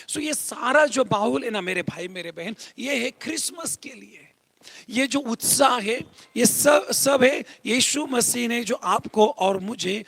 सो ये सारा जो माहौल है ना मेरे भाई मेरे बहन, ये है क्रिसमस के लिए। ये जो उत्साह है, ये सब सब है यीशु मसीह ने जो आपको और मुझे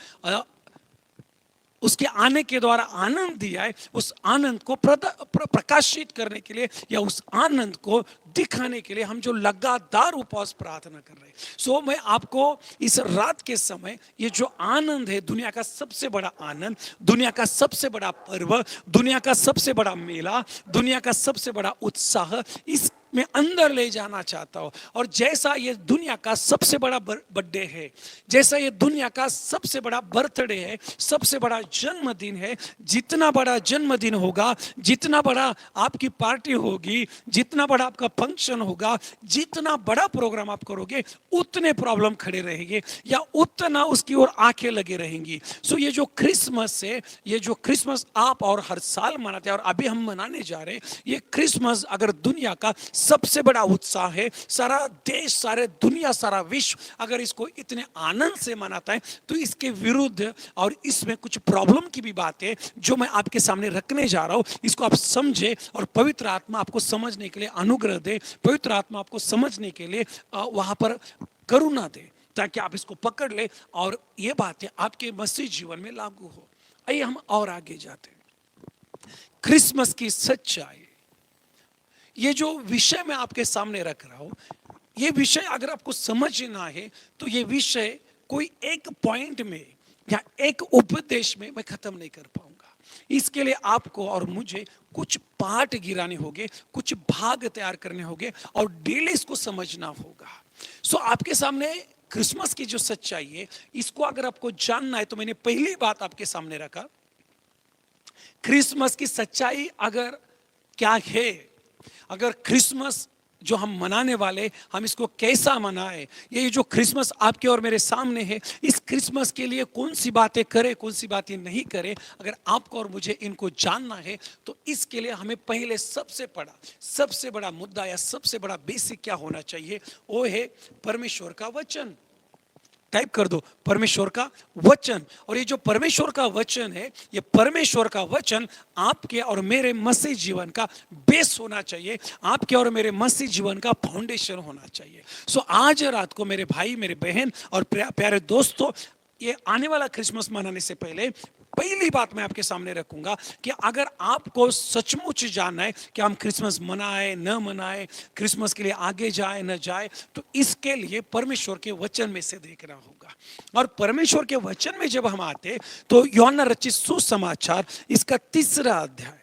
उसके आने के द्वारा आनंद दिया है, उस आनंद को प्रकाशित करने के लिए या उस आनंद को दिखाने के लिए हम जो लगातार उपवास प्रार्थना कर रहे हैं। सो मैं आपको इस रात के समय ये जो आनंद है, दुनिया का सबसे बड़ा आनंद, दुनिया का सबसे बड़ा पर्व, दुनिया का सबसे बड़ा मेला, दुनिया का सबसे बड़ा उत्साह, इस मैं अंदर ले जाना चाहता हूँ। और जैसा ये दुनिया का सबसे बड़ा बर्थडे है, जैसा ये दुनिया का सबसे बड़ा बर्थडे है, सबसे बड़ा जन्मदिन है, जितना बड़ा जन्मदिन होगा, जितना बड़ा आपकी पार्टी होगी, जितना बड़ा आपका फंक्शन होगा, जितना बड़ा प्रोग्राम आप करोगे, उतने प्रॉब्लम खड़े रहेंगे या उतना उसकी ओर आंखें लगे रहेंगी। सो ये जो क्रिसमस है, ये जो क्रिसमस आप और हर साल मनाते हैं और अभी हम मनाने जा रहे हैं, ये क्रिसमस अगर दुनिया का सबसे बड़ा उत्साह है, सारा देश, सारे दुनिया, सारा विश्व अगर इसको इतने आनंद से मनाता है, तो इसके विरुद्ध और इसमें कुछ प्रॉब्लम की भी बात है जो मैं आपके सामने रखने जा रहा हूं। इसको आप समझे और पवित्र आत्मा आपको समझने के लिए अनुग्रह दे, पवित्र आत्मा आपको समझने के लिए वहां पर करुणा दे, ताकि आप इसको पकड़ ले और ये बातें आपके मसीह जीवन में लागू हो। आइए हम और आगे जाते हैं। क्रिसमस की सच्चाई, ये जो विषय मैं आपके सामने रख रहा हूं, ये विषय अगर आपको समझना है तो ये विषय कोई एक पॉइंट में या एक उपदेश में मैं खत्म नहीं कर पाऊंगा। इसके लिए आपको और मुझे कुछ पाठ गिराने होंगे, कुछ भाग तैयार करने होंगे और डेली इसको समझना होगा। सो आपके सामने क्रिसमस की जो सच्चाई है, इसको अगर आपको जानना है तो मैंने पहली बात आपके सामने रखा, क्रिसमस की सच्चाई अगर क्या है, अगर क्रिसमस जो हम मनाने वाले, हम इसको कैसा मनाए, ये जो क्रिसमस आपके और मेरे सामने है, इस क्रिसमस के लिए कौन सी बातें करें, कौन सी बातें नहीं करें, अगर आपको और मुझे इनको जानना है तो इसके लिए हमें पहले सबसे बड़ा मुद्दा या सबसे बड़ा बेसिक क्या होना चाहिए, वो है परमेश्वर का वचन। टाइप कर दो, परमेश्वर का वचन। और ये जो परमेश्वर का वचन है, ये परमेश्वर का वचन आपके और मेरे मसीह जीवन का बेस होना चाहिए, आपके और मेरे मसीह जीवन का फाउंडेशन होना चाहिए। सो आज रात को मेरे भाई, मेरे बहन और प्यारे दोस्तों, ये आने वाला क्रिसमस मनाने से पहले पहली बात मैं आपके सामने रखूंगा कि अगर आपको सचमुच जानना है कि हम क्रिसमस मनाए न मनाए, क्रिसमस के लिए आगे जाए न जाए, तो इसके लिए परमेश्वर के वचन में से देखना होगा। और परमेश्वर के वचन में जब हम आते तो यूहन्ना रचित सुसमाचार इसका 3 अध्याय,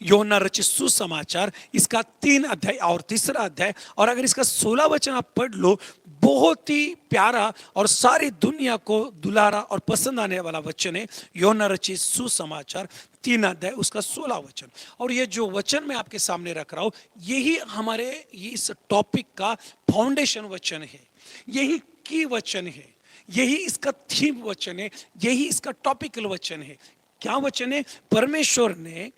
यूहन्ना रचित सुसमाचार इसका 3 अध्याय और 3 अध्याय, और अगर इसका 16 वचन आप पढ़ लो, बहुत ही प्यारा और सारी दुनिया को दुलारा और पसंद आने वाला वचन है। यूहन्ना रचित सुसमाचार 3 अध्याय उसका 16 वचन। और ये जो वचन मैं आपके सामने रख रहा हूं, यही हमारे इस टॉपिक का फाउंडेशन वचन है, यही की वचन है, यही इसका थीम वचन है, यही इसका टॉपिकल वचन है। क्या वचन है? परमेश्वर ने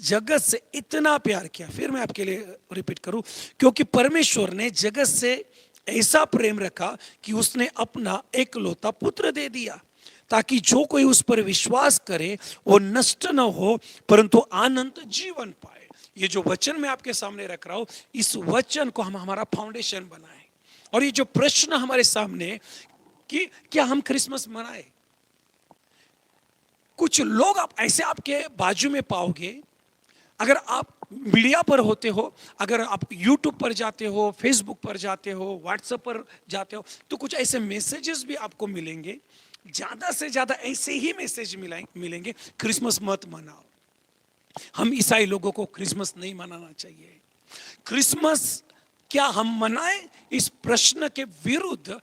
जगत से इतना प्यार किया, फिर मैं आपके लिए रिपीट करूं, क्योंकि परमेश्वर ने जगत से ऐसा प्रेम रखा कि उसने अपना एकलौता पुत्र दे दिया, ताकि जो कोई उस पर विश्वास करे वो नष्ट न हो परंतु अनंत जीवन पाए। ये जो वचन मैं आपके सामने रख रहा हूं, इस वचन को हम हमारा फाउंडेशन बनाए। और ये जो प्रश्न हमारे सामने कि क्या हम क्रिसमस मनाए, कुछ लोग आप ऐसे आपके बाजू में पाओगे, अगर आप मीडिया पर होते हो, अगर आप यूट्यूब पर जाते हो, फेसबुक पर जाते हो, व्हाट्सएप पर जाते हो, तो कुछ ऐसे मैसेजेस भी आपको मिलेंगे, ज्यादा से ज्यादा ऐसे ही मैसेज मिलेंगे, क्रिसमस मत मनाओ, हम ईसाई लोगों को क्रिसमस नहीं मनाना चाहिए। क्रिसमस क्या हम मनाएं, इस प्रश्न के विरुद्ध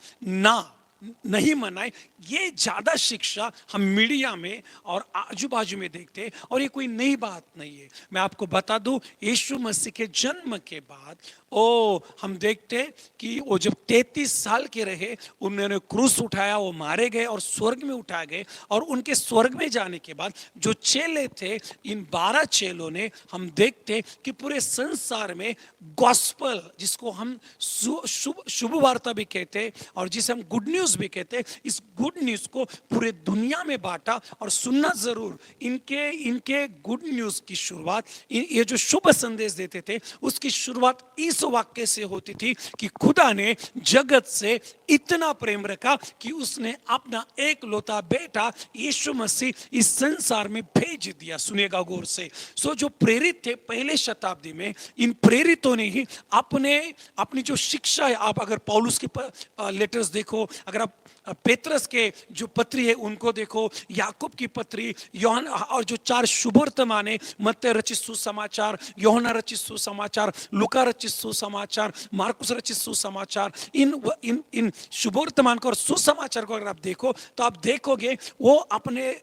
नहीं मनाए, ये ज्यादा शिक्षा हम मीडिया में और आजू बाजू में देखते हैं, और ये कोई नई बात नहीं है। मैं आपको बता दूं, यीशु मसीह के जन्म के बाद हम देखते कि वो जब 33 साल के रहे, उन्होंने क्रूस उठाया, वो मारे गए और स्वर्ग में उठाए गए, और उनके स्वर्ग में जाने के बाद जो चेले थे, इन 12 चेलों ने, हम देखते कि पूरे संसार में गॉस्पल, जिसको हम शुभ वार्ता भी कहते हैं और जिसे हम गुड न्यूज न्यूज़ भी कहते हैं, इस गुड न्यूज़ को पूरे दुनिया में बांटा। और सुनना जरूर, इनके इनके गुड न्यूज़ की शुरुआत, ये जो शुभ संदेश देते थे उसकी शुरुआत इस वाक्य से होती थी कि खुदा ने जगत से इतना प्रेम रखा कि उसने अपना एक लौता बेटा यीशु मसीह इस संसार में भेज दिया। सुनिएगा गौर से। सो जो प्रेरित थे पहले शताब्दी में, इन प्रेरितों ने ही अपनी जो शिक्षा है, आप अगर पौलुस के लेटर्स देखो, अगर आप पेत्रस के जो पत्री है उनको देखो, याकूब की पत्री, यूहन्ना, और जो 4 शुभवर्तमान है, मत्ती रचित सुसमाचार, यूहन्ना रचित सुसमाचार, लूका रचित सुसमाचार, मार्कुस रचित सुसमाचार, इन शुभवर्तमान को और सुसमाचार को अगर आप देखो तो आप देखोगे वो अपने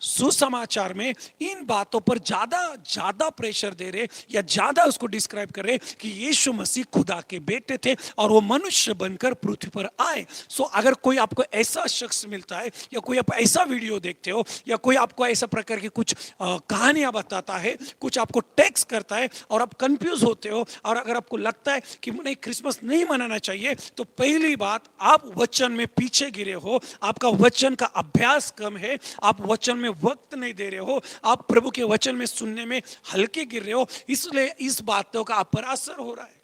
सुसमाचार में इन बातों पर ज्यादा प्रेशर दे रहे या ज्यादा उसको डिस्क्राइब कर रहे कि यीशु मसीह खुदा के बेटे थे और वो मनुष्य बनकर पृथ्वी पर आए। सो अगर कोई आपको ऐसा शख्स मिलता है या कोई आप ऐसा वीडियो देखते हो या कोई आपको ऐसा प्रकार की कुछ कहानियां बताता है, कुछ आपको टेक्स्ट करता है और आप कंफ्यूज होते हो, और अगर आपको लगता है कि नहीं क्रिसमस नहीं मनाना चाहिए, तो पहली बात आप वचन में पीछे गिरे हो, आपका वचन का अभ्यास कम है, आप वचन में वक्त नहीं दे रहे हो, आप प्रभु के वचन में सुनने में हल्के गिर रहे हो, इसलिए इस बातों का आप पर असर हो रहा है।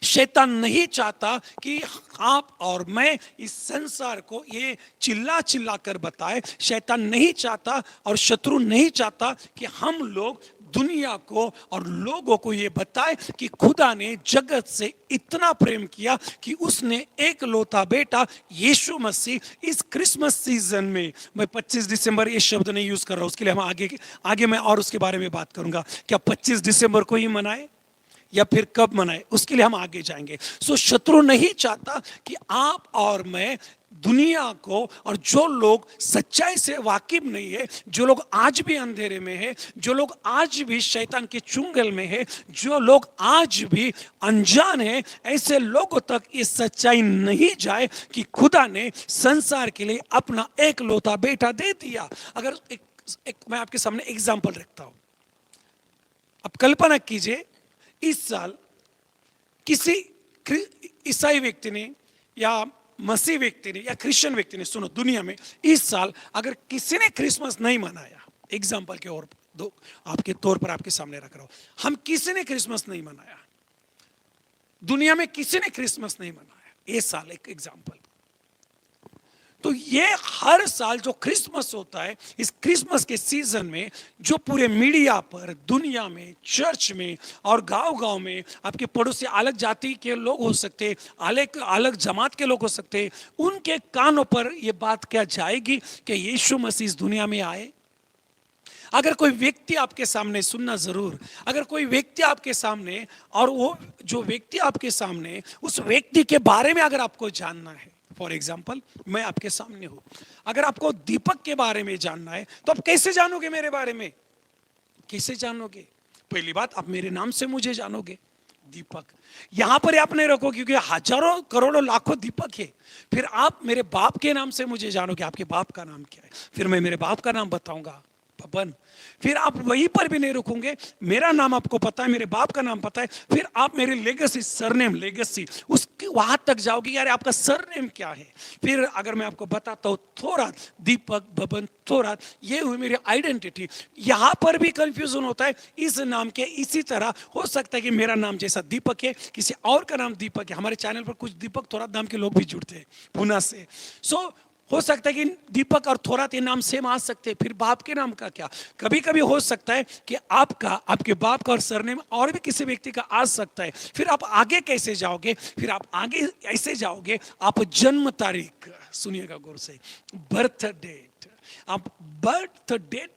शैतान नहीं चाहता कि आप और मैं इस संसार को ये चिल्ला चिल्ला कर बताए। शैतान नहीं चाहता और शत्रु नहीं चाहता कि हम लोग दुनिया को और लोगों को ये बताए कि खुदा ने जगत से इतना प्रेम किया कि उसने एक लौता बेटा यीशु मसीह इस क्रिसमस सीजन में, मैं 25 दिसंबर ये शब्द नहीं यूज कर रहा हूं, उसके लिए हम आगे मैं और उसके बारे में बात करूंगा। क्या 25 दिसंबर को ही मनाए या फिर कब मनाए, उसके लिए हम आगे जाएंगे। सो शत्रु नहीं चाहता कि आप और मैं दुनिया को, और जो लोग सच्चाई से वाकिफ नहीं है, जो लोग आज भी अंधेरे में है, जो लोग आज भी शैतान के चुंगल में है, जो लोग आज भी अनजान है, ऐसे लोगों तक ये सच्चाई नहीं जाए कि खुदा ने संसार के लिए अपना एक लौता बेटा दे दिया। अगर एक मैं आपके सामने एग्जाम्पल रखता हूं, अब कल्पना कीजिए इस साल किसी ईसाई व्यक्ति ने या मसीह व्यक्ति ने या क्रिश्चियन व्यक्ति ने, सुनो, दुनिया में इस साल अगर किसी ने क्रिसमस नहीं मनाया, एग्जाम्पल के और दो आपके तौर पर आपके सामने रख रहा हूं, हम किसी ने क्रिसमस नहीं मनाया, दुनिया में किसी ने क्रिसमस नहीं मनाया इस साल, एक एग्जाम्पल। तो ये हर साल जो क्रिसमस होता है, इस क्रिसमस के सीजन में जो पूरे मीडिया पर, दुनिया में, चर्च में और गांव-गांव में आपके पड़ोसी अलग जाति के लोग हो सकते, अलग जमात के लोग हो सकते, उनके कानों पर ये बात क्या जाएगी कि यीशु मसीह इस दुनिया में आए। अगर कोई व्यक्ति आपके सामने, सुनना जरूर, अगर कोई व्यक्ति आपके सामने, और वो जो व्यक्ति आपके सामने, उस व्यक्ति के बारे में अगर आपको जानना है, फॉर एग्जाम्पल मैं आपके सामने हूं, अगर आपको दीपक के बारे में जानना है तो आप कैसे जानोगे मेरे बारे में? कैसे जानोगे? पहली बात, आप मेरे नाम से मुझे जानोगे, दीपक। यहां पर आप नहीं रखो क्योंकि हजारों करोड़ों लाखों दीपक है। फिर आप मेरे बाप के नाम से मुझे जानोगे, आपके बाप का नाम क्या है, फिर मैं मेरे बाप का नाम बताऊंगा, पवन। फिर आप वहीं पर भी नहीं रुकोगे, मेरा नाम आपको पता है, मेरे बाप का नाम पता है, फिर आप मेरे लेगेसी, सरनेम, लेगेसी, उसके वहां तक जाओगे, यार आपका सरनेम क्या है। फिर अगर मैं आपको बताता हूं थोरात, दीपक, बबन, थोरात, ये हुई मेरी आइडेंटिटी। यहां पर भी कंफ्यूजन होता है इस नाम के। इसी तरह हो सकता है कि मेरा नाम जैसा दीपक है, किसी और का नाम दीपक है। हमारे चैनल पर कुछ दीपक थोरात नाम के लोग भी जुड़ते हैं पुणे से। सो हो सकता है कि दीपक और थोरात ये नाम सेम आ सकते हैं। फिर बाप के नाम का क्या? कभी कभी हो सकता है कि आपका, आपके बाप का और सरनेम और भी किसी व्यक्ति का आ सकता है। फिर आप आगे कैसे जाओगे? फिर आप आगे ऐसे जाओगे, आप जन्म तारीख, सुनिएगा गौर से, बर्थ डेट, आप बर्थ डेट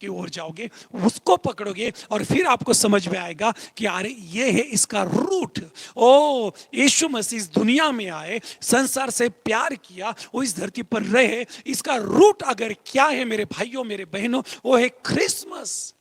की ओर जाओगे, उसको पकड़ोगे और फिर आपको समझ में आएगा कि अरे ये है इसका रूट। ओ, यीशु मसीह इस दुनिया में आए, संसार से प्यार किया, वो इस धरती पर रहे, इसका रूट अगर क्या है मेरे भाइयों, मेरे बहनों, वो है क्रिसमस।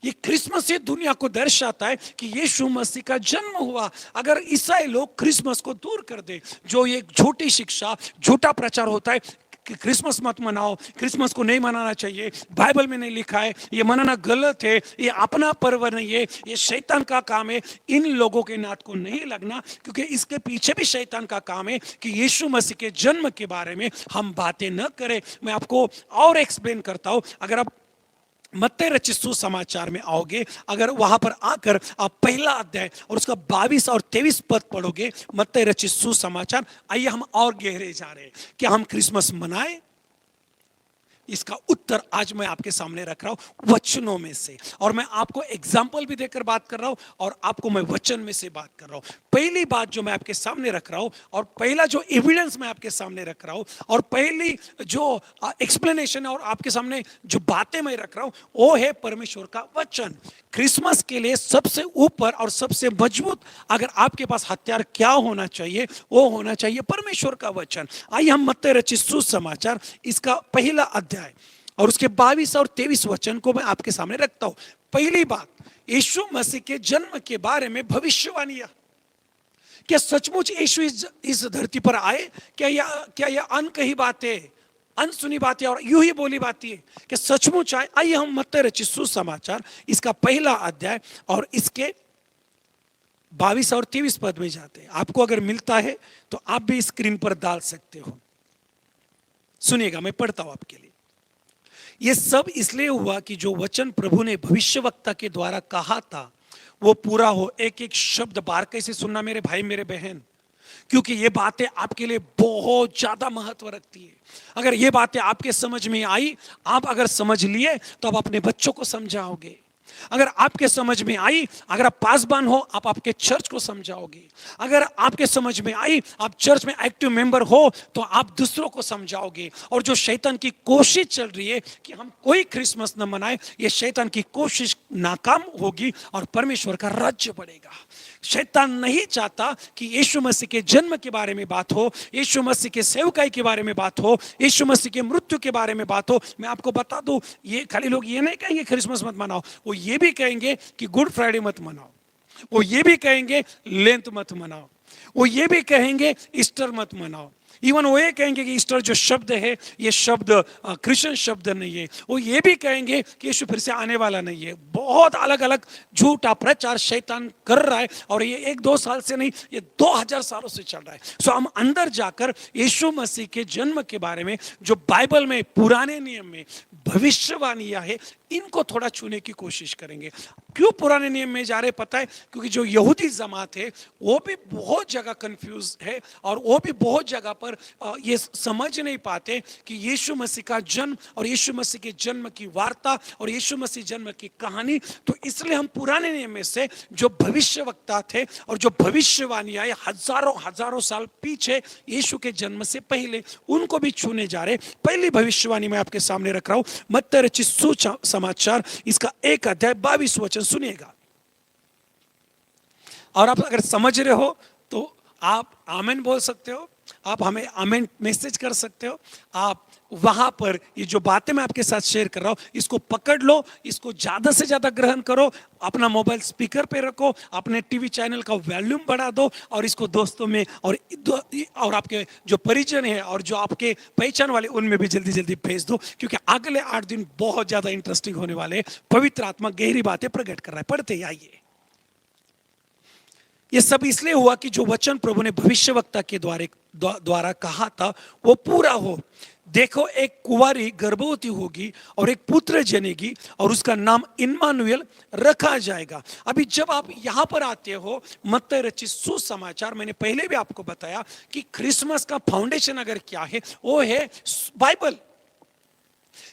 ये क्रिसमस ये दुनिया को दर्शाता है कि यीशु मसीह का जन्म हुआ। अगर ईसाई लोग क्रिसमस को दूर कर दे, जो ये झूठी शिक्षा, झूठा प्रचार होता है, कि क्रिसमस मत मनाओ, क्रिसमस को नहीं मनाना चाहिए, बाइबल में नहीं लिखा है, ये मनाना गलत है, ये अपना पर्व नहीं है, ये शैतान का काम है, इन लोगों के नात को नहीं लगना, क्योंकि इसके पीछे भी शैतान का काम है कि यीशु मसीह के जन्म के बारे में हम बातें न करें। मैं आपको और एक्सप्लेन करता हूं। अगर आप मत्ती रचित सुसमाचार में आओगे, अगर वहां पर आकर आप पहला अध्याय और उसका 22 और 23 पद पढ़ोगे, मत्ती रचित सुसमाचार, आइए हम और गहरे जा रहे हैं। क्या हम क्रिसमस मनाएं? इसका उत्तर आज मैं आपके सामने रख रहा हूं वचनों में से, और मैं आपको एग्जाम्पल भी देकर बात कर रहा हूं और आपको मैं वचन में से बात कर रहा हूं। पहली बात जो मैं आपके सामने रख रहा हूं और पहला जो एविडेंस मैं आपके सामने रख रहा हूं और पहली जो एक्सप्लेनेशन और आपके सामने जो बातें मैं रख रहा हूं वो है परमेश्वर का वचन। क्रिसमस के लिए सबसे ऊपर और सबसे मजबूत अगर आपके पास हथियार क्या होना चाहिए, वो होना चाहिए परमेश्वर का वचन। आइए हम मत्ती रचित सुसमाचार इसका पहला अध्याय और उसके 22 और 23 वचन को मैं आपके सामने रखता हूं। पहली बात, यीशु मसीह के जन्म के बारे में भविष्यवाणियां। क्या सचमुच यीशु इस धरती पर आए? क्या यह अनकही बातें, अनसुनी बातें और यूं ही बोली बातें कि सचमुच आए? आइए हम मत्ती रचित सुसमाचार इसका पहला अध्याय और इसके 22 और 23 पद में जाते हैं। आपको अगर मिलता है तो आप भी स्क्रीन पर डाल सकते हो। सुनिएगा, मैं पढ़ता हूं आपके लिए। यह सब इसलिए हुआ कि जो वचन प्रभु ने भविष्यवक्ता के द्वारा कहा था वो पूरा हो। एक एक शब्द बारीकी से सुनना मेरे भाई मेरे बहन, क्योंकि ये बातें आपके लिए बहुत ज्यादा महत्व रखती है। अगर ये बातें आपके समझ में आई, आप अगर समझ लिए तो आप अपने बच्चों को समझाओगे। अगर आपके समझ में आई, अगर आप पासबान हो, आप आपके चर्च को समझाओगे। अगर आपके समझ में आई, आप चर्च में एक्टिव मेंबर हो, तो आप दूसरों को समझाओगे। और जो शैतान की कोशिश चल रही है कि हम कोई क्रिसमस न मनाए, ये शैतान की कोशिश नाकाम होगी और परमेश्वर का राज्य बढ़ेगा। शैतान नहीं चाहता कि यीशु मसीह के जन्म के बारे में बात हो, यीशु मसीह के सेवकाई के बारे में बात हो, यीशु मसीह के मृत्यु के बारे में बात हो। मैं आपको बता दूं, ये खाली लोग ये नहीं कहेंगे क्रिसमस मत मनाओ, वो ये भी कहेंगे कि गुड फ्राइडे मत मनाओ, वो ये भी कहेंगे लेंथ मत मनाओ, वो ये भी कहेंगे ईस्टर मत मनाओ। इवन वो ये कहेंगे कि ईस्टर जो शब्द है ये शब्द क्रिश्चियन शब्द नहीं है। वो ये भी कहेंगे कि यीशु फिर से आने वाला नहीं है। बहुत अलग अलग झूठा प्रचार शैतान कर रहा है और ये 1-2 साल से नहीं, ये 2000 सालों से चल रहा है। सो हम अंदर जाकर यीशु मसीह के जन्म के बारे में जो बाइबल में पुराने नियम में भविष्यवाणियां है, इनको थोड़ा छूने की कोशिश करेंगे। क्यों पुराने नियम में जा रहे पता है? क्योंकि जो यहूदी जमात है वो भी बहुत जगह कंफ्यूज है और वो भी बहुत जगह पर ये समझ नहीं पाते कि यीशु मसीह का जन्म और यीशु मसीह के जन्म की वार्ता और यीशु मसीह जन्म की कहानी। तो इसलिए हम पुराने नियम में से जो भविष्यवक्ता थे और जो भविष्यवाणियां हजारों हजारों साल पीछे यीशु के जन्म से पहले, उनको भी छूने जा रहे। पहली भविष्यवाणी मैं आपके सामने रख रहा हूं, मत्ती रचित सुसमाचार इसका 1 अध्याय 22 वचन सुनिएगा। और आप अगर समझ रहे हो तो आप आमेन बोल सकते हो, आप हमें आमेन मैसेज कर सकते हो। आप वहां पर ये जो बातें मैं आपके साथ शेयर कर रहा हूं इसको पकड़ लो, इसको ज्यादा से ज्यादा ग्रहण करो, अपना मोबाइल स्पीकर पे रखो, अपने टीवी चैनल का वॉल्यूम बढ़ा दो और इसको दोस्तों में और आपके जो परिजन है और जो आपके पहचान वाले उनमें भी जल्दी जल्दी भेज दो, क्योंकि अगले 8 दिन बहुत ज्यादा इंटरेस्टिंग होने वाले हैं। पवित्र आत्मा गहरी बातें प्रकट कर रहा है। पढ़ते ही आइए। ये सब इसलिए हुआ कि जो वचन प्रभु ने भविष्यवक्ता के द्वारा कहा था वो पूरा हो। देखो, एक कुंवारी गर्भवती होगी और एक पुत्र जनेगी और उसका नाम इम्मानुएल रखा जाएगा। अभी जब आप यहां पर आते हो मत्ती रचित सुसमाचार, मैंने पहले भी आपको बताया कि क्रिसमस का फाउंडेशन अगर क्या है वो है बाइबल।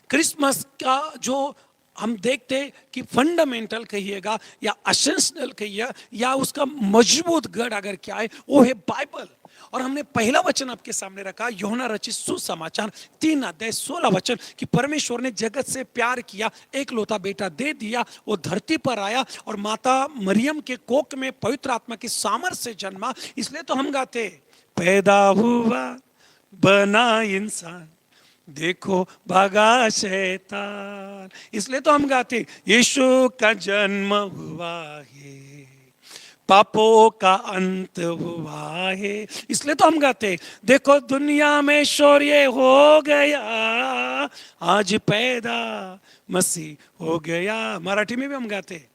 क्रिसमस का जो हम देखते कि फंडामेंटल कहिएगा या एसेंशियल कहिए या उसका मजबूत गढ़ अगर क्या है वो है बाइबल। और हमने पहला वचन आपके सामने रखा यूहन्ना रचित सुसमाचार 3 अध्याय 16 वचन कि परमेश्वर ने जगत से प्यार किया, एक लौता बेटा दे दिया, वो धरती पर आया और माता मरियम के कोख में पवित्र आत्मा की सामर्थ्य से जन्मा। इसलिए तो हम गाते पैदा हुआ बना इंसान, देखो भागा शैतान। इसलिए तो हम गाते यीशु का जन्म हुआ है, पापों का अंत हुआ है। इसलिए तो हम गाते हैं, देखो दुनिया में शौर्य हो गया, आज पैदा मसीह हो गया। मराठी में भी हम गाते हैं,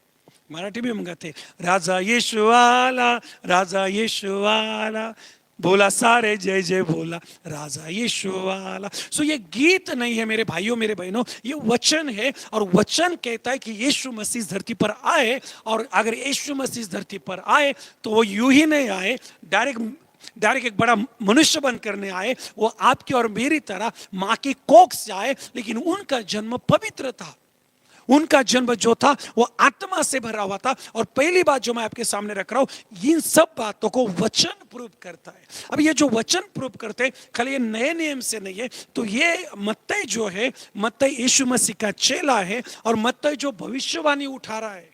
मराठी में हम गाते हैं, राजा यीशु आला, राजा यीशु आला, बोला सारे जय जय बोला, राजा यीशु आला। सो ये गीत नहीं है मेरे भाइयों मेरे बहनों, ये वचन है। और वचन कहता है कि यीशु मसीह धरती पर आए, और अगर यीशु मसीह धरती पर आए तो वो यूं ही नहीं आए, डायरेक्ट एक बड़ा मनुष्य बन करने आए। वो आपकी और मेरी तरह माँ की कोख से आए, लेकिन उनका जन्म पवित्र था। उनका जन्म जो था वो आत्मा से भरा हुआ था। और पहली बात जो मैं आपके सामने रख रहा हूं, इन सब बातों को वचन प्रूव करता है। अब ये जो वचन प्रूव करते हैं, खाली ये नए नियम से नहीं है। तो ये मत्ती जो है, मत्ती यीशु मसीह का चेला है, और मत्ती जो भविष्यवाणी उठा रहा है,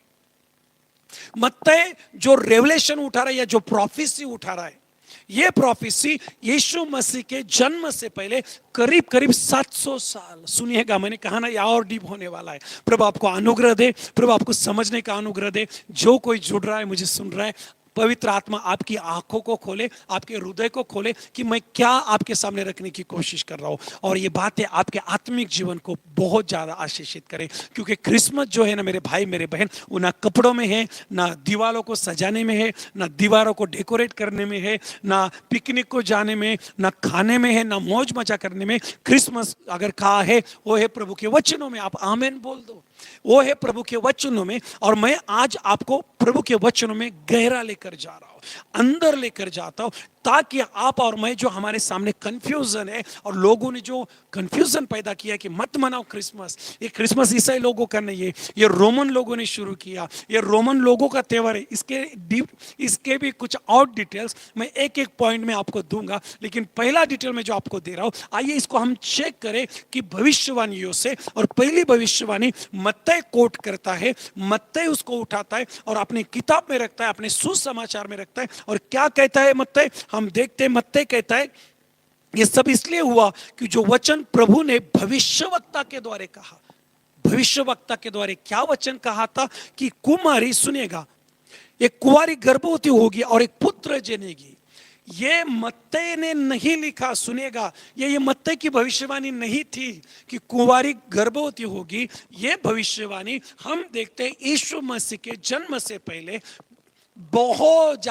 मत्ती जो रेवलेशन उठा रहा है या जो प्रोफेसी उठा रहा है, ये प्रोफेसी यीशु मसीह के जन्म से पहले करीब करीब 700 साल, सुनिएगा मैंने कहा ना, यह और डीप होने वाला है। प्रभु आपको अनुग्रह दे, प्रभु आपको समझने का अनुग्रह दे। जो कोई जुड़ रहा है, मुझे सुन रहा है, पवित्र आत्मा आपकी आंखों को खोले, आपके हृदय को खोले कि मैं क्या आपके सामने रखने की कोशिश कर रहा हूं, और ये बातें आपके आत्मिक जीवन को बहुत ज्यादा आशीषित करें। क्योंकि क्रिसमस जो है ना मेरे भाई मेरे बहन, वो ना कपड़ों में है, ना दीवारों को सजाने में है, ना दीवारों को डेकोरेट करने में है, ना पिकनिक को जाने में, ना खाने में है, ना मौज मजा करने में। क्रिसमस अगर कहा है, वो है प्रभु के वचनों में। आप आमेन बोल दो। वो है प्रभु के वचनों में। और मैं आज आपको प्रभु के वचनों में गहरा लेकर जा रहा हूं, अंदर लेकर जाता हूं, ताकि आप और मैं, जो हमारे सामने कंफ्यूजन है, और लोगों ने जो कंफ्यूजन पैदा किया कि मत मनाओ क्रिसमस, ये क्रिसमस ईसाई लोगों का नहीं है, ये रोमन लोगों ने शुरू किया, ये रोमन लोगों का त्यौहार है। इसके भी कुछ और डिटेल्स मैं एक एक पॉइंट में आपको दूंगा। लेकिन पहला डिटेल में जो आपको दे रहा हूं, आइए इसको हम चेक करें कि भविष्यवाणियों से। और पहली भविष्यवाणी मत्ती कोट करता है, मत्ती उसको उठाता है और अपनी किताब में रखता है, अपने सुसमाचार में रखता है। और क्या कहता है मत्ती? हम देखते हैं, मत्ती कहता है ये सब इसलिए हुआ कि जो वचन प्रभु ने भविष्यवक्ता के द्वारा कहा। भविष्यवक्ता के द्वारा क्या वचन कहा था? कि कुमारी, सुनेगा, एक कुंवारी गर्भवती होगी और एक पुत्र जनेगी। ये मत्ती ने नहीं लिखा, सुनेगा, ये मत्ती की भविष्यवाणी नहीं थी कि कुंवारी गर्भवती होगी। ये भविष्यवाणी हम देखते हैं यीशु मसीह के जन्म से पहले बहुत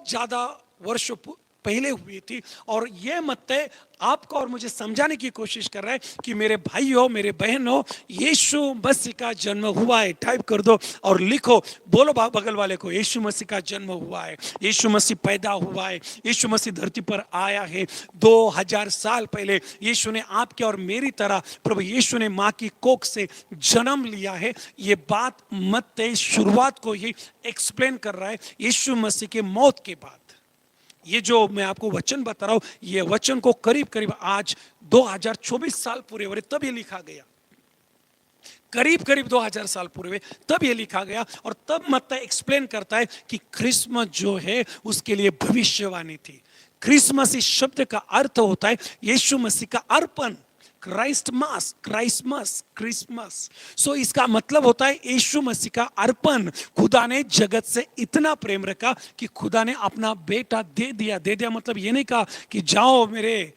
ज्यादा वर्षों पहले हुई थी। और ये मत्ती आपको और मुझे समझाने की कोशिश कर रहा है कि मेरे भाइयों मेरे बहनों, यीशु मसीह का जन्म हुआ है। टाइप कर दो और लिखो, बोलो बगल वाले को, यीशु मसीह का जन्म हुआ है, यीशु मसीह पैदा हुआ है, यीशु मसीह धरती पर आया है। 2000 साल पहले यीशु ने आपके और मेरी तरह, प्रभु यीशु ने माँ की कोख से जन्म लिया है। ये बात मत्ती शुरुआत को ही एक्सप्लेन कर रहा है यीशु मसीह के मौत के बाद। ये जो मैं आपको वचन बता रहा हूं, ये वचन को करीब करीब आज 2024 साल पूरे हो रहे तब ये लिखा गया। करीब करीब 2000 साल पूरे हुए तब ये लिखा गया। और तब मत्ती एक्सप्लेन करता है कि क्रिसमस जो है उसके लिए भविष्यवाणी थी। क्रिसमस इस शब्द का अर्थ होता है यीशु मसीह का अर्पण, क्राइस्टमास, क्रिसमस। सो इसका मतलब होता है यीशु मसीह का अर्पण। खुदा ने जगत से इतना प्रेम रखा कि खुदा ने अपना बेटा दे दिया। मतलब ये नहीं कहा कि जाओ मेरे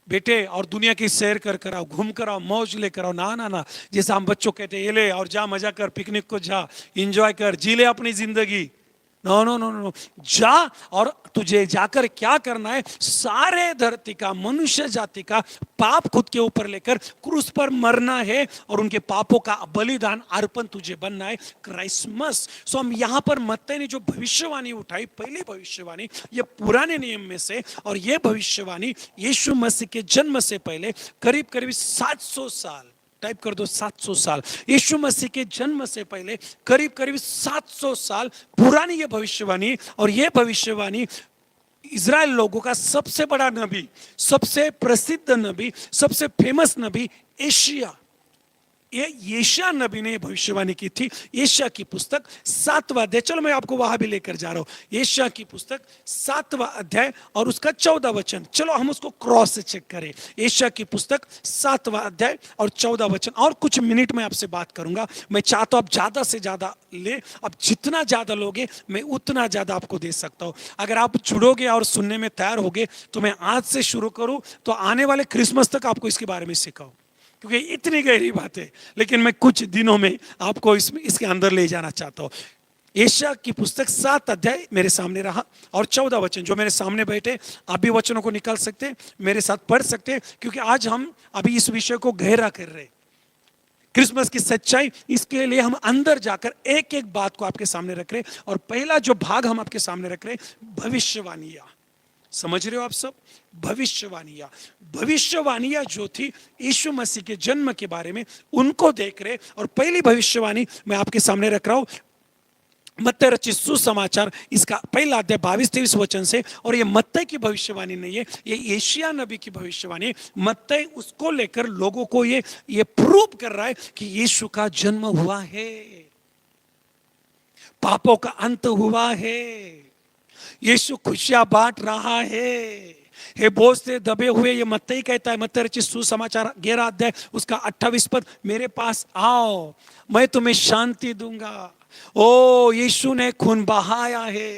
बेटे और दुनिया की सैर कर आओ, घूम कर आओ, मौज लेकर आओ। ना, जैसा हम बच्चों कहते हैं, ये ले और जा, मजा कर, पिकनिक को जा, एंजॉय कर, जी ले अपनी जिंदगी। नो, जा और तुझे जाकर क्या करना है? सारे धरती का, मनुष्य जाति का पाप खुद के ऊपर लेकर क्रूस पर मरना है और उनके पापों का बलिदान अर्पण तुझे बनना है, क्रिसमस। सो हम यहाँ पर मत्ती ने जो भविष्यवाणी उठाई, पहली भविष्यवाणी, ये पुराने नियम में से, और ये भविष्यवाणी यीशु मसीह के जन्म से पहले करीब करीब 700 साल, टाइप कर दो 700 साल, यीशु मसीह के जन्म से पहले करीब करीब 700 साल पुरानी ये भविष्यवाणी। और ये भविष्यवाणी इजराइल लोगों का सबसे बड़ा नबी, सबसे प्रसिद्ध नबी, सबसे फेमस नबी एशिया, ये यशायाह नबी ने भविष्यवाणी की थी। यशायाह की पुस्तक 7वां अध्याय, चलो मैं आपको वहां भी लेकर जा रहा हूं। यशायाह की पुस्तक 7वां अध्याय और उसका 14 वचन, चलो हम उसको क्रॉस से चेक करें। यशायाह की पुस्तक 7वां अध्याय और 14 वचन, और कुछ मिनट में आपसे बात करूंगा। मैं चाहता हूं आप ज्यादा से ज्यादा ले, अब जितना ज्यादा लोगे मैं उतना ज्यादा आपको दे सकता हूं। अगर आप जुड़ोगे और सुनने में तैयार होगे तो मैं आज से शुरू करूं तो आने वाले क्रिसमस तक आपको इसके बारे में सिखाऊं, क्योंकि इतनी गहरी बात है। लेकिन मैं कुछ दिनों में आपको इसके अंदर ले जाना चाहता हूं। यशायाह की पुस्तक 7 अध्याय मेरे सामने रहा और 14 वचन, जो मेरे सामने बैठे आप भी वचनों को निकाल सकते हैं, मेरे साथ पढ़ सकते हैं, क्योंकि आज हम अभी इस विषय को गहरा कर रहे हैं। क्रिसमस की सच्चाई, इसके लिए हम अंदर जाकर एक एक बात को आपके सामने रख रहे हैं। और पहला जो भाग हम आपके सामने रख रहे हैं, भविष्यवाणियां। समझ रहे हो आप सब? भविष्यवाणियां, भविष्यवाणियां जो थी यीशु मसीह के जन्म के बारे में, उनको देख रहे। और पहली भविष्यवाणी मैं आपके सामने रख रहा हूं, मत्ती रचित सुसमाचार, इसका पहला अध्याय 22-23 वचन से। और ये मत्ती की भविष्यवाणी नहीं है, ये यशायाह नबी की भविष्यवाणी है। मत्ती उसको लेकर लोगों को ये प्रूव कर रहा है कि यीशु का जन्म हुआ है, पापों का अंत हुआ है, यीशु खुशियां बांट रहा है। हे बोझ से दबे हुए, ये मत्ती कहता है, मत्ती रचित सुसमाचार 11 अध्याय उसका 28 पद, मेरे पास आओ मैं तुम्हें शांति दूंगा। ओ यीशु ने खून बहाया है,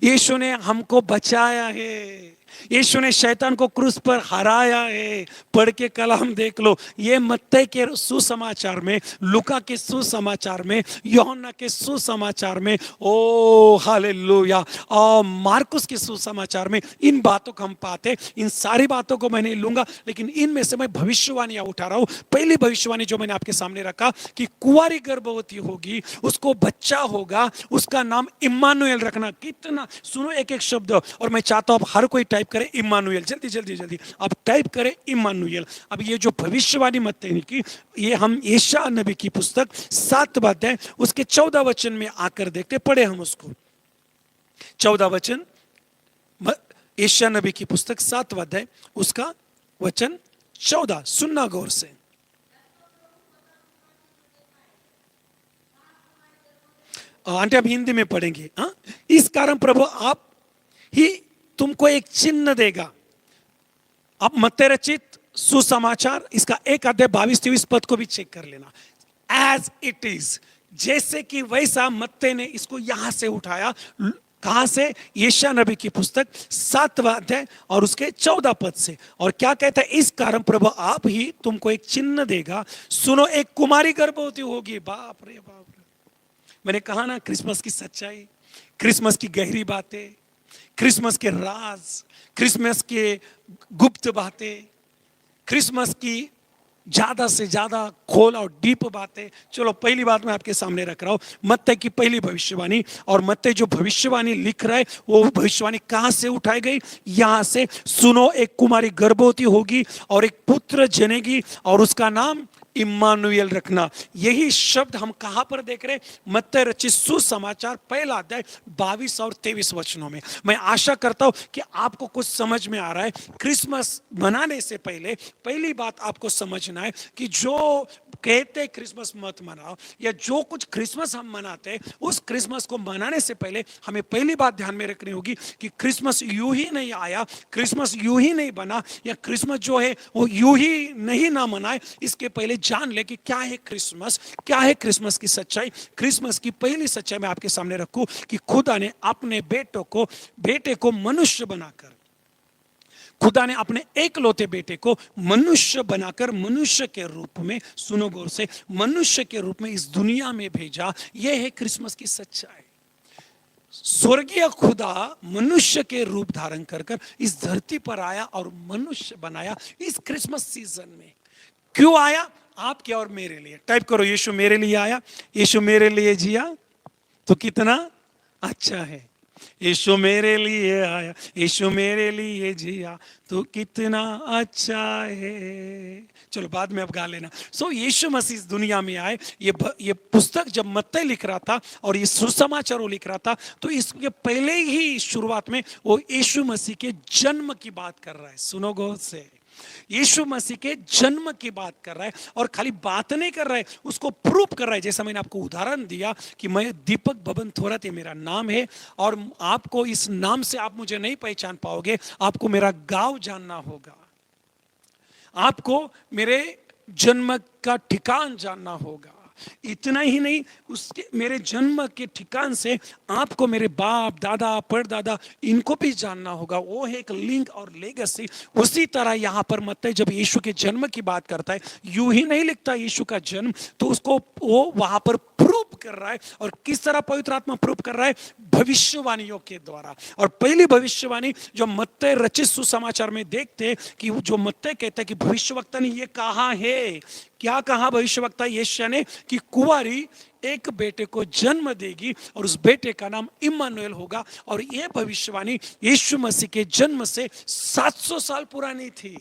यीशु ने हमको बचाया है, यीशु ने शैतान को क्रूस पर हराया है। पढ़ के कलाम देख लो। ये मत्ती के सुसमाचार में, लूका के सुसमाचार में, यूहन्ना के सुसमाचार में, ओ हालेलुया, और मार्कुस के सुसमाचार में इन बातों को हम पाते। इन सारी बातों को मैं नहीं लूंगा, लेकिन इनमें से मैं भविष्यवाणियां उठा रहा हूं। पहली भविष्यवाणी जो मैंने आपके सामने रखा कि कुंवारी गर्भवती होगी, उसको बच्चा होगा, उसका नाम इम्मानुएल रखना। कितना सुनो एक एक शब्द, और मैं चाहता हूं आप हर कोई टाइप करें इम्मानुएल, जल्दी जल्दी जल्दी आप टाइप करें इम्मानुएल। अब ये जो भविष्यवाणी मत्ती ने की, ये हम यशायाह नबी की पुस्तक 7वां अध्याय उसके 14 वचन में आकर देखते। पढ़े हम उसको, 14 वचन, यशायाह नबी की पुस्तक 7वां अध्याय उसका वचन 14, सुनना गौर से। आंटी हम हिंदी में पढ़ेंगे। हाँ, इस कारण प्रभु आप ही तुमको एक चिन्ह देगा। अब मत्ती रचित सुसमाचार इसका 1 अध्याय 22-23 पद को भी चेक कर लेना। एज इट इज, जैसे कि वैसा मत्ती ने इसको यहां से उठाया। कहां से? यशायाह नबी की पुस्तक 7वां अध्याय और उसके 14 पद से। और क्या कहता है? इस कारण प्रभु आप ही तुमको एक चिन्ह देगा, सुनो एक कुमारी गर्भवती होगी। बाप रे बाप रे, मैंने कहा ना, क्रिसमस की सच्चाई, क्रिसमस की गहरी बातें, क्रिसमस के राज, क्रिसमस के गुप्त बातें, क्रिसमस की ज्यादा से ज्यादा खोल और डीप बातें। चलो पहली बात मैं आपके सामने रख रहा हूं, मत्ती की पहली भविष्यवाणी। और मत्ती जो भविष्यवाणी लिख रहा है, वो भविष्यवाणी कहां से उठाई गई? यहां से, सुनो एक कुमारी गर्भवती होगी और एक पुत्र जनेगी और उसका नाम इम्मानुएल रखना। यही शब्द हम कहां पर देख रहे? मत्ती रचित सुसमाचार पहला अध्याय 22 और 23 वचनों में। मैं आशा करता हूं कि आपको कुछ समझ में आ रहा है। क्रिसमस मनाने से पहले पहली बात आपको समझना है कि जो कहते क्रिसमस मत मनाओ, या जो कुछ क्रिसमस हम मनाते हैं, उस क्रिसमस को मनाने से पहले हमें पहली बात ध्यान में रखनी होगी कि क्रिसमस यूं ही नहीं आया, क्रिसमस यूं ही नहीं बना, या क्रिसमस जो है वो यूं ही नहीं ना मनाए। इसके पहले जान ले कि क्या है क्रिसमस, क्या है क्रिसमस की सच्चाई। क्रिसमस की पहली सच्चाई मैं आपके सामने रखूं कि खुदा ने अपने बेटे को मनुष्य बनाकर, खुदा ने अपने एकलौते बेटे को मनुष्य बनाकर, मनुष्य के रूप में, सुनो गौर से, मनुष्य के रूप में इस दुनिया में भेजा। यह है क्रिसमस की सच्चाई। स्वर्गीय खुदा मनुष्य के रूप धारण कर इस धरती पर आया और मनुष्य बनाया इस क्रिसमस सीजन में। क्यों आया? आपके और मेरे लिए। टाइप करो, यीशु मेरे लिए आया, यीशु मेरे लिए जिया तो कितना अच्छा है। यीशु मेरे लिए आया, यीशु मेरे लिए जिया तो कितना अच्छा है। चलो बाद में अब गा लेना। यीशु मसीह इस दुनिया में आए। ये पुस्तक जब मत्ती लिख रहा था और ये सुसमाचार लिख रहा था, तो इसके पहले ही शुरुआत में वो यीशु मसीह के जन्म की बात कर रहा है। सुनो गौर से, यीशु मसीह के जन्म की बात कर रहा है, और खाली बात नहीं कर रहा है, उसको प्रूफ कर रहा है। जैसा मैंने आपको उदाहरण दिया कि मैं दीपक बबन थोरात, ये मेरा नाम है, और आपको इस नाम से आप मुझे नहीं पहचान पाओगे, आपको मेरा गांव जानना होगा, आपको मेरे जन्म का ठिकान जानना होगा। इतना ही नहीं, उसके मेरे जन्म के ठिकान से आपको मेरे बाप दादा परदादा इनको भी जानना होगा। वो है एक लिंक और लेगेसी। उसी तरह यहाँ पर मत्ती जब यीशु के जन्म की बात करता है, यूं ही नहीं लिखता यीशु का जन्म, तो उसको वो वहां पर प्रूफ कर रहा है। और किस तरह पवित्र आत्मा प्रूफ कर रहा है? भविष्यवाणियों के द्वारा। और पहली भविष्यवाणी जो मत्ती रचित सुसमाचार में देखते हैं कि जो मत्ती कहता है कि भविष्यवक्ता ने ये कहा है, क्या कहा भविष्यवक्ता यशायाह ने? कि कुंवारी एक बेटे को जन्म देगी और उस बेटे का नाम इम्मानुएल होगा। और यह भविष्यवाणी यीशु मसीह के जन्म से 700 साल पुरानी थी।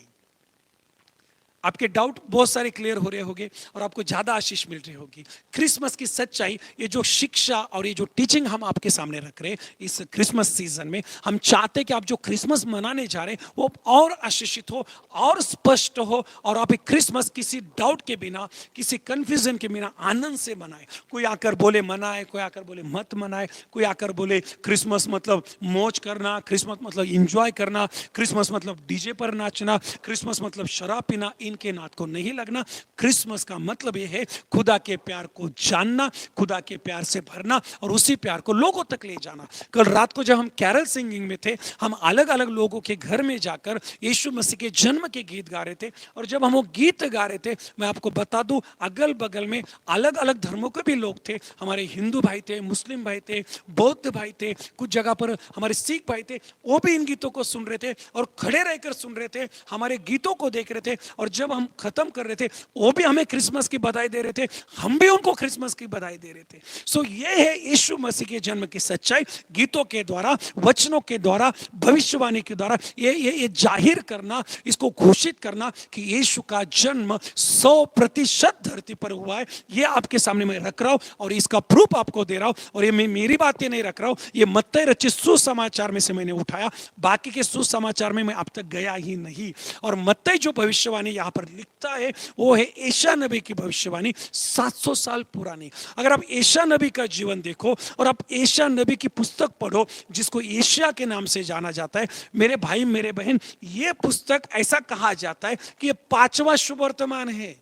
आपके डाउट बहुत सारे क्लियर हो रहे होंगे और आपको ज्यादा आशीष मिल रही होगी। क्रिसमस की सच्चाई, ये जो शिक्षा और ये जो टीचिंग हम आपके सामने रख रहे हैं इस क्रिसमस सीजन में, हम चाहते हैं कि आप जो क्रिसमस मनाने जा रहे हैं वो और आशीषित हो और स्पष्ट हो, और आप एक क्रिसमस किसी डाउट के बिना, किसी कंफ्यूजन के बिना आनंद से मनाए। कोई आकर बोले मनाए, कोई आकर बोले मत मनाए, कोई आकर बोले क्रिसमस मतलब मौज करना, क्रिसमस मतलब इंजॉय करना, क्रिसमस मतलब डीजे पर नाचना, क्रिसमस मतलब शराब पीना। इनके नात को नहीं लगना। क्रिसमस का मतलब यह है खुदा के प्यार को जानना, खुदा के प्यार से भरना और उसी प्यार को लोगों तक ले जाना। कल रात को जब हम कैरल सिंगिंग में थे, हम अलग अलग लोगों के घर में जाकर यीशु मसीह के जन्म के गीत गा रहे थे। और जब हम वो गीत गा रहे थे, मैं आपको बता दूं, अगल बगल में अलग अलग धर्मों के भी लोग थे। हमारे हिंदू भाई थे, मुस्लिम भाई थे, बौद्ध भाई थे, कुछ जगह पर हमारे सिख भाई थे। वो भी इन गीतों को सुन रहे थे और खड़े रहकर सुन रहे थे, हमारे गीतों को देख रहे थे। और जब हम खत्म कर रहे थे, वो भी हमें क्रिसमस की बधाई दे रहे थे, हम भी उनको क्रिसमस की बधाई दे रहे थे। सो ये है यीशु मसीह के जन्म की सच्चाई। गीतों के द्वारा, वचनों के द्वारा, भविष्यवाणी के द्वारा ये जाहिर करना, इसको घोषित करना कि यीशु का जन्म 100% धरती पर हुआ है। ये आपके सामने मैं रख रहा हूं और इसका प्रूफ आपको दे रहा हूं। और ये मैं मेरी बातें नहीं रख रहा हूं, ये मत्ती रचित सुसमाचार में से मैंने उठाया। बाकी के सुसमाचार में मैं अब तक गया ही नहीं। और मत्ती जो भविष्यवाणी यहां पर लिखता है वो है एशिया नबी की भविष्यवाणी, 700 साल पुरानी। अगर आप एशिया नबी का जीवन देखो और आप एशिया नबी की पुस्तक पढ़ो, जिसको एशिया के नाम से जाना जाता है, मेरे भाई मेरे बहन, ये पुस्तक ऐसा कहा जाता है कि ये 5वां शुभ वर्तमान है।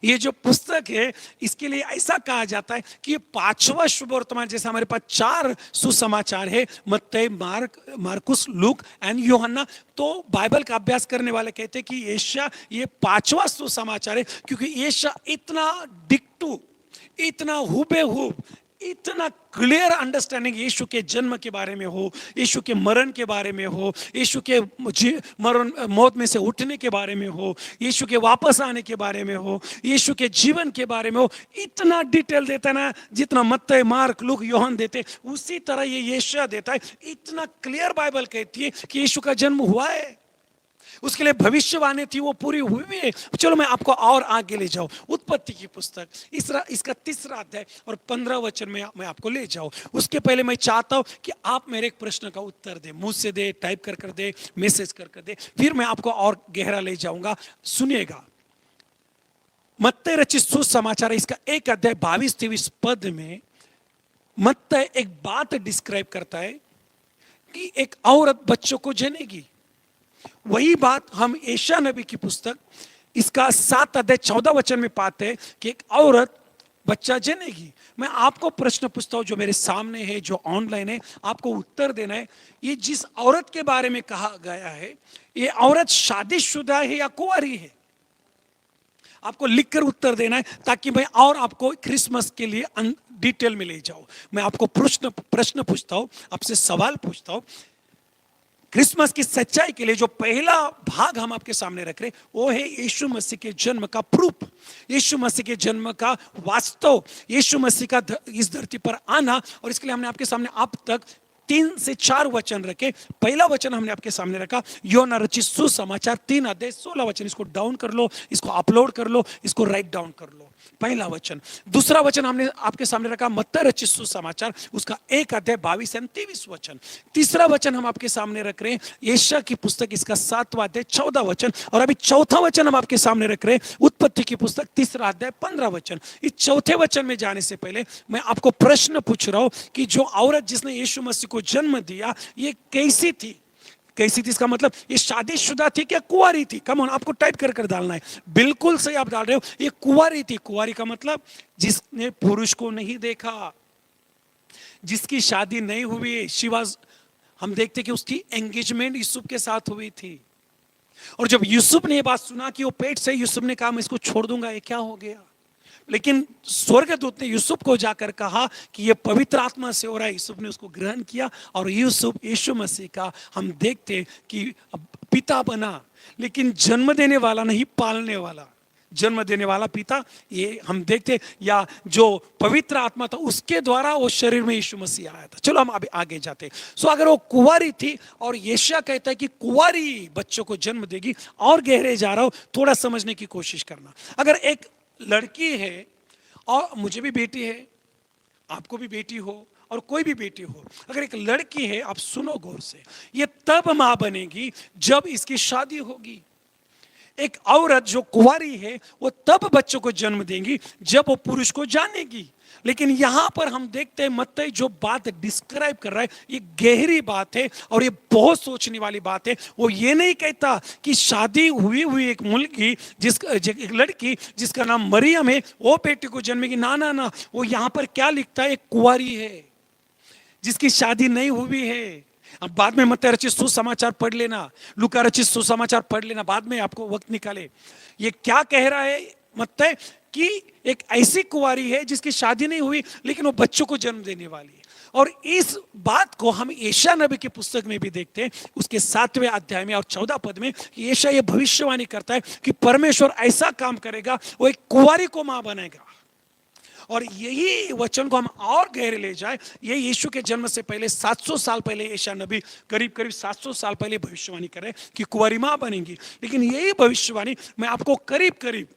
ये जो पुस्तक है इसके लिए ऐसा कहा जाता है कि ये 5वां शुभ वर्तमान। जैसे हमारे पास 4 सुसमाचार है, मत्ती, मार्कुस, लूक एंड यूहन्ना। तो बाइबल का अभ्यास करने वाले कहते हैं कि एशिया ये 5वां सुसमाचार है, क्योंकि एशिया इतना डिक्टू, इतना हुबेहूब, इतना क्लियर अंडरस्टैंडिंग यीशु के जन्म के बारे में हो, यीशु के मरण के बारे में हो, यीशु के मरण मौत में से उठने के बारे में हो, यीशु के वापस आने के बारे में हो, यीशु के जीवन के बारे में हो, इतना डिटेल देता है ना, जितना मत्ती, मार्क, लूक, यूहन्ना देते, उसी तरह ये यशायाह देता है। इतना क्लियर बाइबल कहती है कि यीशु का जन्म हुआ है, उसके लिए भविष्यवाणी थी, वो पूरी हुई है। चलो मैं आपको और आगे ले जाऊं। उत्पत्ति की पुस्तक इसका 3रा अध्याय और 15 वचन में मैं आपको ले जाऊं। उसके पहले मैं चाहता हूं कि आप मेरे एक प्रश्न का उत्तर दे, मुंह से दे, टाइप कर दे, मैसेज कर दे, फिर मैं आपको और गहरा ले जाऊंगा। सुनिएगा, मत्ती रचित सुसमाचार इसका 1 अध्याय 22-23 पद में मत्ती एक बात डिस्क्राइब करता है कि एक औरत बच्चों को जनेगी। वही बात हम एशिया नबी की पुस्तक इसका 7 अध्याय 14 वचन में पाते हैं कि एक औरत बच्चा जनेगी। मैं आपको प्रश्न पूछता हूं, जो मेरे सामने है, जो ऑनलाइन है, आपको उत्तर देना है। ये जिस औरत के बारे में कहा गया है, ये औरत शादीशुदा है या कुंवारी है? आपको लिखकर उत्तर देना है, ताकि मैं और आपको क्रिसमस के लिए डिटेल में ले जाऊं। मैं आपको प्रश्न पूछता हूं, आपसे सवाल पूछता हूं। क्रिसमस की सच्चाई के लिए जो पहला भाग हम आपके सामने रख रहे हैं वो है यीशु मसीह के जन्म का प्रूफ, यीशु मसीह के जन्म का वास्तव, यीशु मसीह का इस धरती पर आना। और इसके लिए हमने आपके सामने अब तक 3 से 4 वचन रखे। पहला वचन हमने आपके सामने रखा, यूहन्ना रचित सुसमाचार 3 अध्याय 16 वचन। इसको डाउन कर लो, इसको अपलोड कर लो, इसको राइट डाउन कर लो। पहला वचन। दूसरा वचन हमने आपके सामने रखा मत्ती रचित सुसमाचार उसका 1 अध्याय 22 से 23 वचन। तीसरा वचन हम आपके सामने रख रहे हैं यशायाह की पुस्तक इसका 7वां अध्याय 14 वचन। और अभी चौथा वचन हम आपके सामने रख रहे हैं उत्पत्ति की पुस्तक 3 अध्याय 15 वचन। इस चौथे वचन में जाने से पहले मैं आपको प्रश्न पूछ रहा हूं कि जो औरत जिसने यीशु मसीह को जन्म दिया ये कैसी थी? कैसी थी इसका मतलब ये शादीशुदा थी क्या कुंवारी थी? कम ऑन, आपको टाइप कर कर डालना है। बिल्कुल सही आप डाल रहे हो, ये कुंवारी थी। कुंवारी का मतलब जिसने पुरुष को नहीं देखा, जिसकी शादी नहीं हुई। शिवाज हम देखते कि उसकी एंगेजमेंट यूसुफ के साथ हुई थी। और जब यूसुफ ने ये बात सुना कि वो पेट से, यूसुफ ने कहा मैं इसको छोड़ दूंगा, ये क्या हो गया? लेकिन स्वर्गदूत ने यूसुफ को जाकर कहा कि ये पवित्र आत्मा से हो रहा है। यूसुफ ने उसको ग्रहण किया और यूसुफ यीशु मसीह का हम देखते कि पिता बना, लेकिन जन्म देने वाला नहीं, पालने वाला। जन्म देने वाला पिता ये हम देखते, या जो पवित्र आत्मा था उसके द्वारा वो शरीर में यीशु मसीह आया था। चलो हम अभी आगे जाते। सो अगर वो कुंवारी थी और यशायाह कहता है कि कुंवारी बच्चों को जन्म देगी, और गहरे जा रहा हो, थोड़ा समझने की कोशिश करना। अगर एक लड़की है, और मुझे भी बेटी है, आपको भी बेटी हो, और कोई भी बेटी हो, अगर एक लड़की है, आप सुनो गौर से, ये तब मां बनेगी जब इसकी शादी होगी। एक औरत जो कुंवारी है वो तब बच्चों को जन्म देंगी जब वो पुरुष को जानेगी। लेकिन यहां पर हम देखते हैं मत्ती जो बात डिस्क्राइब कर रहा है ये गहरी बात है और ये बहुत सोचने वाली बात है। वो ये नहीं कहता कि शादी हुई एक मुलगी एक लड़की जिसका नाम मरियम है वो बेटे को जन्मेगी। ना ना ना, वो यहां पर क्या लिखता है, एक कुंवारी है जिसकी शादी नहीं हुई है। अब बाद में मत्ती रचित सुसमाचार पढ़ लेना, लूका रचित सुसमाचार पढ़ लेना, बाद में आपको वक्त निकाले। ये क्या कह रहा है मत्ती कि एक ऐसी कुंवारी है जिसकी शादी नहीं हुई लेकिन वो बच्चों को जन्म देने वाली है। और इस बात को हम यशायाह नबी की पुस्तक में भी देखते हैं, उसके 7वें अध्याय में और 14 पद में यशायाह ये भविष्यवाणी करता है कि परमेश्वर ऐसा काम करेगा, वो एक कुंवारी को मां बनेगा। और यही वचन को हम और गहरे ले जाए, ये यीशु के जन्म से पहले 700 साल पहले यशायाह नबी करीब 700 साल पहले भविष्यवाणी करे कि कुंवारी मां बनेगी। लेकिन यही भविष्यवाणी मैं आपको करीब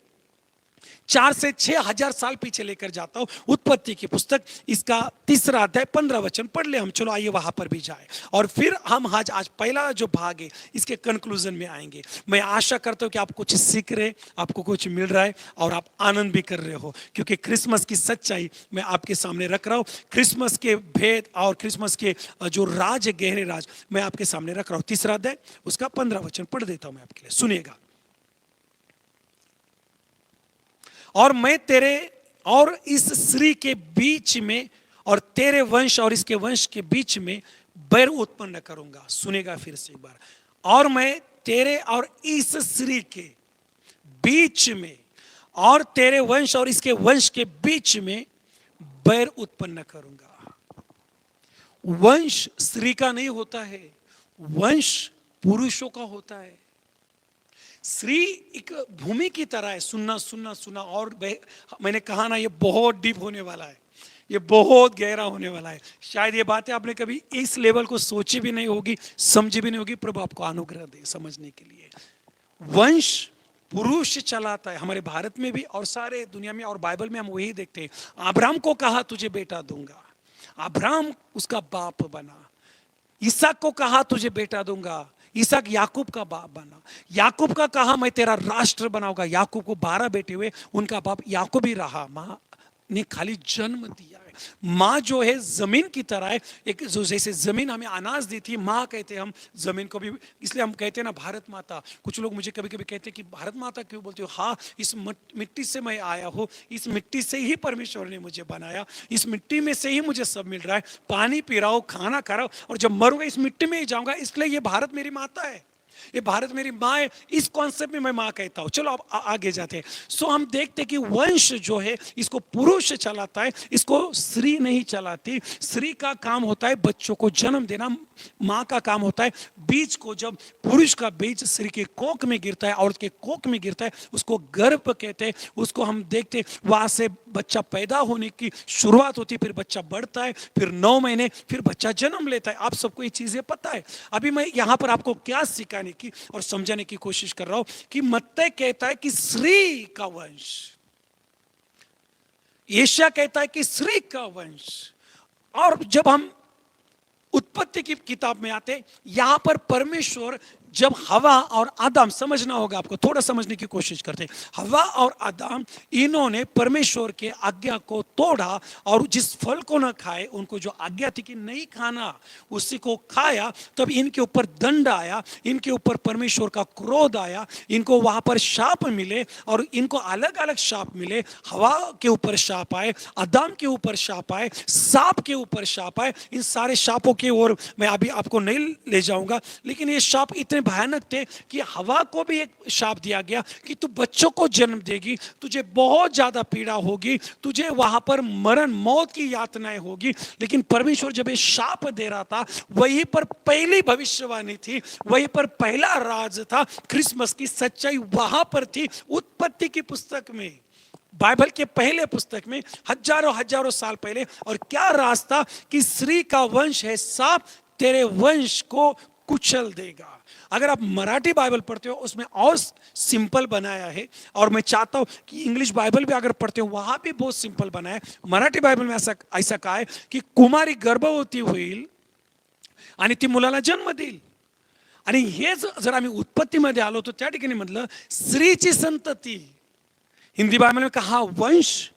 4 से 6 हजार साल पीछे लेकर जाता हूं। उत्पत्ति की पुस्तक इसका 3 अध्याय 15 वचन पढ़ ले हम। चलो आइए वहां पर भी जाए और फिर हम आज पहला जो भाग है इसके कंक्लूजन में आएंगे। मैं आशा करता हूं कि आप कुछ सीख रहे, आपको कुछ मिल रहा है और आप आनंद भी कर रहे हो, क्योंकि क्रिसमस की सच्चाई मैं आपके सामने रख रहा हूं। क्रिसमस के भेद और क्रिसमस के जो राज है, गहरे राज मैं आपके सामने रख रहा हूं। 3 अध्याय उसका 15 वचन पढ़ देता हूं मैं आपके लिए, सुनिएगा। और मैं तेरे और इस स्त्री के बीच में और तेरे वंश और इसके वंश के बीच में बैर उत्पन्न करूंगा। सुनेगा फिर से एक बार, और मैं तेरे और इस स्त्री के बीच में और तेरे वंश और इसके वंश के बीच में बैर उत्पन्न करूंगा। वंश स्त्री का नहीं होता है, वंश पुरुषों का होता है। स्त्री एक भूमि की तरह है। सुनना और मैंने कहा ना, ये बहुत डीप होने वाला है, ये बहुत गहरा होने वाला है। शायद ये बातें आपने कभी इस लेवल को सोची भी नहीं होगी, समझी भी नहीं होगी। प्रभु आपको अनुग्रह दे समझने के लिए। वंश पुरुष चलाता है, हमारे भारत में भी और सारे दुनिया में, और बाइबल में हम वही देखते हैं। अब्राहम को कहा तुझे बेटा दूंगा, अब्राहम उसका बाप बना। इसहाक को कहा तुझे बेटा दूंगा, इसहाक याकूब का बाप बना। याकूब का कहा मैं तेरा राष्ट्र बनाऊंगा। याकूब को 12 बेटे हुए, उनका बाप याकूब ही रहा। माँ ने खाली जन्म दिया है। माँ जो है जमीन की तरह है, एक जो जैसे जमीन हमें अनाज दी थी, माँ कहते हैं हम जमीन को भी, इसलिए हम कहते हैं ना भारत माता। कुछ लोग मुझे कभी कभी कहते हैं कि भारत माता क्यों बोलते हो? हाँ, इस मिट्टी से मैं आया हूँ, इस मिट्टी से ही परमेश्वर ने मुझे बनाया, इस मिट्टी में से ही मुझे सब मिल रहा है। पानी पी रहा हूँ, खाना खा रहा हूँ, और जब मरूंगा इस मिट्टी में ही जाऊंगा, इसलिए ये भारत मेरी माता है। ये भारत मेरी माँ है, इस कॉन्सेप्ट में मैं माँ कहता हूँ। चलो अब आगे जाते हैं। सो हम देखते हैं कि वंश जो है इसको पुरुष चलाता है, इसको स्त्री नहीं चलाती। स्त्री का काम होता है बच्चों को जन्म देना, माँ का काम होता है बीज को, जब पुरुष का बीज स्त्री के कोख में गिरता है, औरत के कोख में गिरता है, उसको गर्भ कहते हैं। उसको हम देखते वहां से बच्चा पैदा होने की शुरुआत होती है, फिर बच्चा बढ़ता है, फिर 9 महीने, फिर बच्चा जन्म लेता है। आप सबको ये चीजें पता है। अभी मैं यहां पर आपको क्या सिखाने की और समझाने की कोशिश कर रहा हूं कि मत्ती कहता है कि स्त्री का वंश, यशायाह कहता है कि स्त्री का वंश। और जब हम उत्पत्ति की किताब में आते, यहां पर परमेश्वर जब हवा और आदम, समझना होगा आपको, थोड़ा समझने की कोशिश करते, हवा और आदम इन्होंने परमेश्वर के आज्ञा को तोड़ा और जिस फल को न खाए, उनको जो आज्ञा थी कि नहीं खाना, उसी को खाया, तब इनके ऊपर दंड आया, इनके ऊपर परमेश्वर का क्रोध आया, इनको वहां पर शाप मिले और इनको अलग अलग शाप मिले। हवा के ऊपर शाप आए, आदम के ऊपर शाप आए, सांप के ऊपर शाप आए। इन सारे शापों की ओर मैं अभी आपको नहीं ले जाऊंगा, लेकिन ये शाप इतने भयानक थे कि हवा को भी एक शाप दिया गया कि तू बच्चों को जन्म देगी, तुझे बहुत ज्यादा पीड़ा होगी, तुझे वहां पर मरण मौत की यातनाएं होगी। लेकिन परमेश्वर जब ये शाप दे रहा था, वहीं पर पहली भविष्यवाणी थी, वहीं पर पहला राज था, क्रिसमस की सच्चाई वहां पर थी। उत्पत्ति की पुस्तक में, बाइबल के पहले पुस्तक में, हजारों हजारों साल पहले। और क्या रास्ता कि स्त्री का वंश है सांप, तेरे वंश को कुचल देगा। अगर आप मराठी बाइबल पढ़ते हो उसमें और सिंपल बनाया है, और मैं चाहता हूं कि इंग्लिश बाइबल भी अगर पढ़ते हो वहां भी बहुत सिंपल बनाया है। मराठी बाइबल में ऐसा कहा है की कुमारी गर्भवती होईल आणि ती मुलाला जन्म देईल। आणि हे जर आम्ही उत्पत्तीमध्ये आलो तर त्या ठिकाणी म्हटलं स्त्रीची संतती, हिंदी बाइबल में कहा वंश,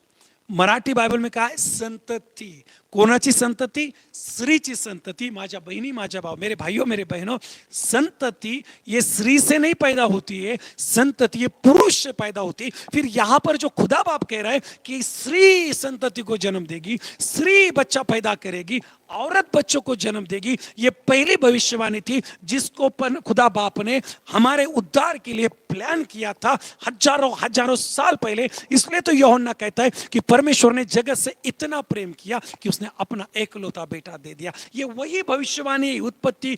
मराठी बाइबल में कहा है संतति। कोणाची संतती? स्त्रीची संतती। माझ्या बहिणी, माझ्या भाव, मेरे भाइयों मेरे बहनों, संतति ये स्त्री से नहीं पैदा होती है, संतति ये पुरुष से पैदा होती है। फिर यहां पर जो खुदा बाप कह रहा है कि स्त्री संतति को जन्म देगी, स्त्री बच्चा पैदा करेगी, औरत बच्चों को जन्म देगी, ये पहली भविष्यवाणी थी जिसको खुदा बाप ने हमारे उद्धार के लिए प्लान किया था हजारों हजारों साल पहले। इसलिए तो यूहन्ना कहता है कि परमेश्वर ने जगत से इतना प्रेम किया कि उसने अपना एकलौता बेटा दे दिया। ये वही भविष्यवाणी उत्पत्ति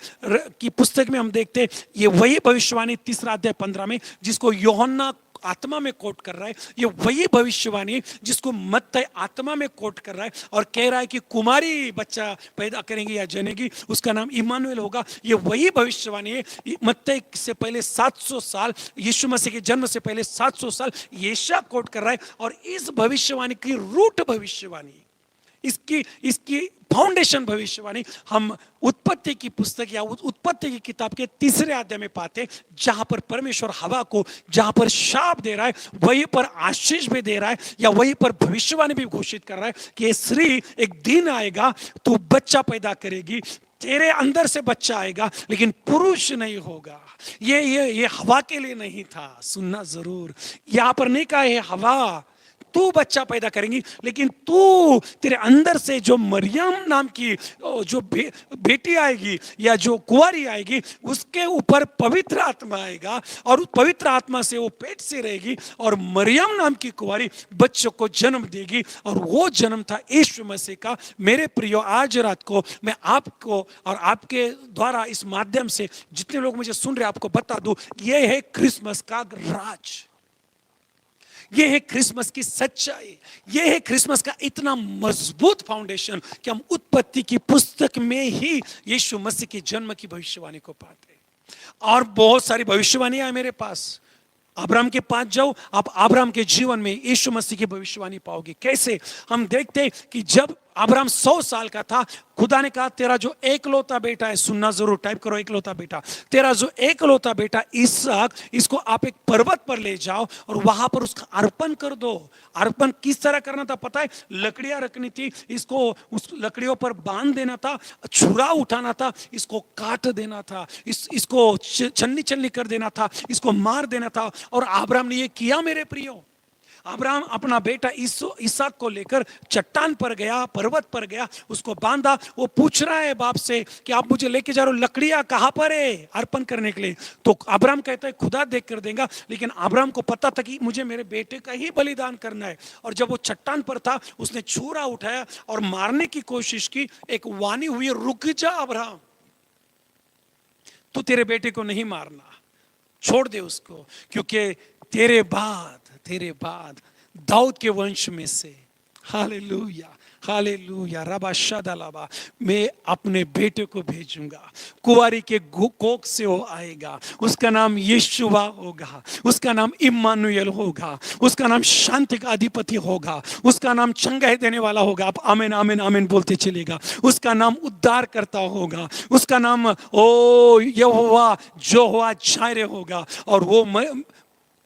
की पुस्तक में हम देखते, ये वही भविष्यवाणी 3 अध्याय 15 में जिसको यूहन्ना आत्मा में कोट कर रहा है, ये वही भविष्यवाणी जिसको मत्ती आत्मा में कोट कर रहा है और कह रहा है कि कुमारी बच्चा पैदा करेंगी या जनेगी, उसका नाम इमानुएल होगा। ये वही भविष्यवाणी है। मत्ती से पहले 700 साल, यीशु मसीह के जन्म से पहले 700 साल यशायाह कोट कर रहा है। और इस भविष्यवाणी की रूट भविष्यवाणी, इसकी फाउंडेशन भविष्यवाणी हम उत्पत्ति की पुस्तक या उत्पत्ति की किताब के 3 अध्याय में पाते, जहां पर परमेश्वर हवा को जहां पर शाप दे रहा है वहीं पर आशीष भी दे रहा है, या वहीं पर भविष्यवाणी भी घोषित कर रहा है कि स्त्री एक दिन आएगा, तू बच्चा पैदा करेगी, तेरे अंदर से बच्चा आएगा, लेकिन पुरुष नहीं होगा। ये हवा के लिए नहीं था, सुनना जरूर। यहां पर नहीं कहा है हवा तू बच्चा पैदा करेंगी, लेकिन तू, तेरे अंदर से जो मरियम नाम की जो बेटी आएगी या जो कुंवारी आएगी, उसके ऊपर पवित्र आत्मा आएगा और पवित्र आत्मा से वो पेट से रहेगी और मरियम नाम की कुंवारी बच्चों को जन्म देगी। और वो जन्म था यीशु मसीह का। मेरे प्रियो, आज रात को मैं आपको और आपके द्वारा इस माध्यम से जितने लोग मुझे सुन रहे आपको बता दूं, ये है क्रिसमस का राज, ये है क्रिसमस की सच्चाई, ये है क्रिसमस का इतना मजबूत फाउंडेशन कि हम उत्पत्ति की पुस्तक में ही यीशु मसीह के जन्म की भविष्यवाणी को पाते। और बहुत सारी भविष्यवाणियां हैं मेरे पास। अब्राहम के पास जाओ, आप अब्राहम के जीवन में यीशु मसीह की भविष्यवाणी पाओगे। कैसे? हम देखते कि जब अब्राहम 100 साल का था, खुदा ने कहा तेरा जो एकलौता बेटा है, सुनना जरूर, टाइप करो एकलौता बेटा, तेरा जो एकलौता बेटा इसहाक, इसको आप एक पर्वत पर ले जाओ और वहां पर उसका अर्पण कर दो। अर्पण किस तरह करना था पता है? लकड़ियां रखनी थी, इसको उस लकड़ियों पर बांध देना था, छुरा उठाना था, इसको काट देना था, इसको छन्नी छन्नी कर देना था, इसको मार देना था। और अब्राहम ने ये किया मेरे प्रियो। अब्राहम अपना बेटा इसहाक को लेकर चट्टान पर गया, पर्वत पर गया, उसको बांधा। वो पूछ रहा है बाप से कि आप मुझे लेके जा रहे हो, लकड़ियां कहां पर है अर्पण करने के लिए? तो अब्राहम कहता है खुदा देख कर देगा। लेकिन अब्राहम को पता था कि मुझे मेरे बेटे का ही बलिदान करना है। और जब वो चट्टान पर था, उसने छुरा उठाया और मारने की कोशिश की। एक वाणी हुई, रुक जा अब्राहम, तू तेरे बेटे को नहीं मारना, छोड़ दे उसको, क्योंकि तेरे बाद दाऊद के वंश में से, हालेलुया हालेलुया, रबा शदलाबा, मैं अपने बेटे को भेजूंगा, कुंवारी के कोख से वो आएगा, उसका नाम यीशुआ होगा, उसका नाम इम्मानुएल होगा, उसका नाम शांति का अधिपति होगा, उसका नाम चंगाई देने वाला होगा। आप आमीन आमीन आमीन बोलते चलेगा। उसका नाम उद्धार करता होगा, उसका नाम ओ यहोवा जो हुआ जायरे होगा। और वो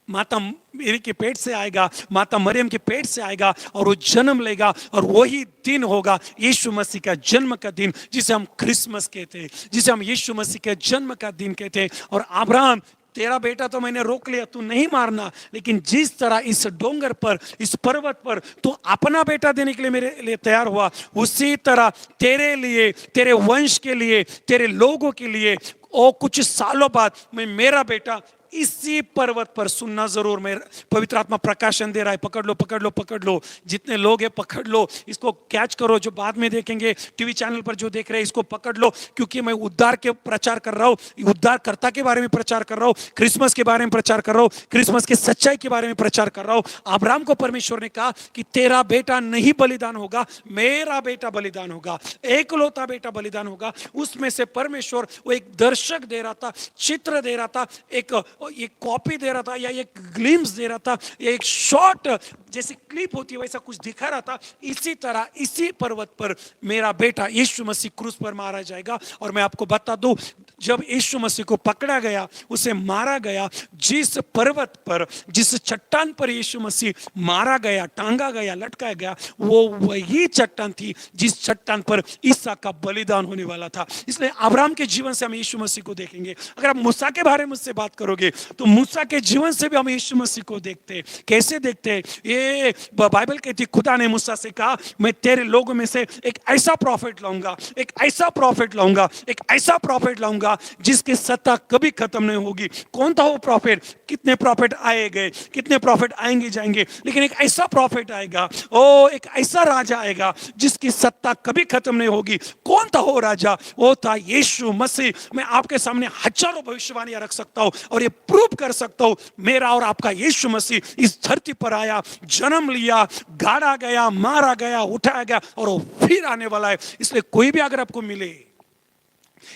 माता मेरी के पेट से आएगा, माता मरियम के पेट से आएगा और वो जन्म लेगा। और वही दिन होगा यीशु मसीह का जन्म का दिन, जिसे हम क्रिसमस कहते हैं, जिसे हम यीशु मसीह के जन्म का दिन कहते हैं। और अब्राहम, तेरा बेटा तो मैंने रोक लिया, तू नहीं मारना, लेकिन जिस तरह इस डोंगर पर, इस पर्वत पर तू अपना बेटा देने के लिए मेरे लिए तैयार हुआ, उसी तरह तेरे लिए, तेरे वंश के लिए, तेरे लोगों के लिए और कुछ सालों बाद मैं मेरा बेटा इसी पर्वत पर, सुनना जरूर, मैं पवित्र आत्मा प्रकाशन दे रहा है, पकड़ लो पकड़ लो पकड़ लो, जितने लोग हैं पकड़ लो, इसको कैच करो, जो बाद में देखेंगे टीवी चैनल पर जो देख रहे हैं इसको पकड़ लो, क्योंकि मैं उद्धार के प्रचार कर रहा हूँ, उद्धारकर्ता के बारे में प्रचार कर रहा हूँ, क्रिसमस के बारे में प्रचार कर रहा हूँ, क्रिसमस की सच्चाई के बारे में प्रचार कर रहा हूँ। अब्राहम को परमेश्वर ने कहा कि तेरा बेटा नहीं बलिदान होगा, मेरा बेटा बलिदान होगा, एकलौता बेटा बलिदान होगा। उसमें से परमेश्वर वो एक दर्शक दे रहा था, चित्र दे रहा था, एक कॉपी दे रहा था, या एक ग्लिम्स दे रहा था, या एक शॉर्ट जैसे क्लिप होती है वैसा कुछ दिखा रहा था। इसी तरह इसी पर्वत पर मेरा बेटा यीशु मसीह क्रूस पर मारा जाएगा। और मैं आपको बता दूं, जब यीशु मसीह को पकड़ा गया, उसे मारा गया, जिस पर्वत पर, जिस चट्टान पर यीशु मसीह मारा गया, टांगा गया, लटकाया गया, वो वही चट्टान थी जिस चट्टान पर इसहाक का बलिदान होने वाला था। इसलिए अब्राहम के जीवन से हम यीशु मसीह को देखेंगे। अगर आप मूसा के बारे में मुझसे बात करोगे तो मूसा के जीवन से भी हम यीशु मसीह को देखते हैं। कैसे देखते हैं? ये बाइबल कहती है, खुदा ने मूसा से कहा, मैं तेरे लोगों में से एक ऐसा प्रॉफिट लाऊंगा, एक ऐसा प्रॉफिट लाऊंगा, एक ऐसा प्रॉफिट लाऊंगा जिसकी सत्ता कभी खत्म नहीं होगी। कौन था वो प्रॉफिट? कितने प्रॉफिट आए गए, कितने प्रॉफिट आएंगे जाएंगे, लेकिन एक ऐसा प्रॉफिट आएगा, ओ एक ऐसा राजा आएगा जिसकी सत्ता कभी खत्म नहीं होगी। कौन था वो राजा? वो था यीशु मसीह। मैं आपके सामने हजारों भविष्यवाणियां रख सकता हूं और ये प्रूव कर सकता हूं, मेरा और आपका यीशु मसीह इस धरती पर आया, जन्म लिया, गाड़ा गया, मारा गया, उठाया गया और वो फिर आने वाला है। इसलिए कोई भी अगर आपको मिले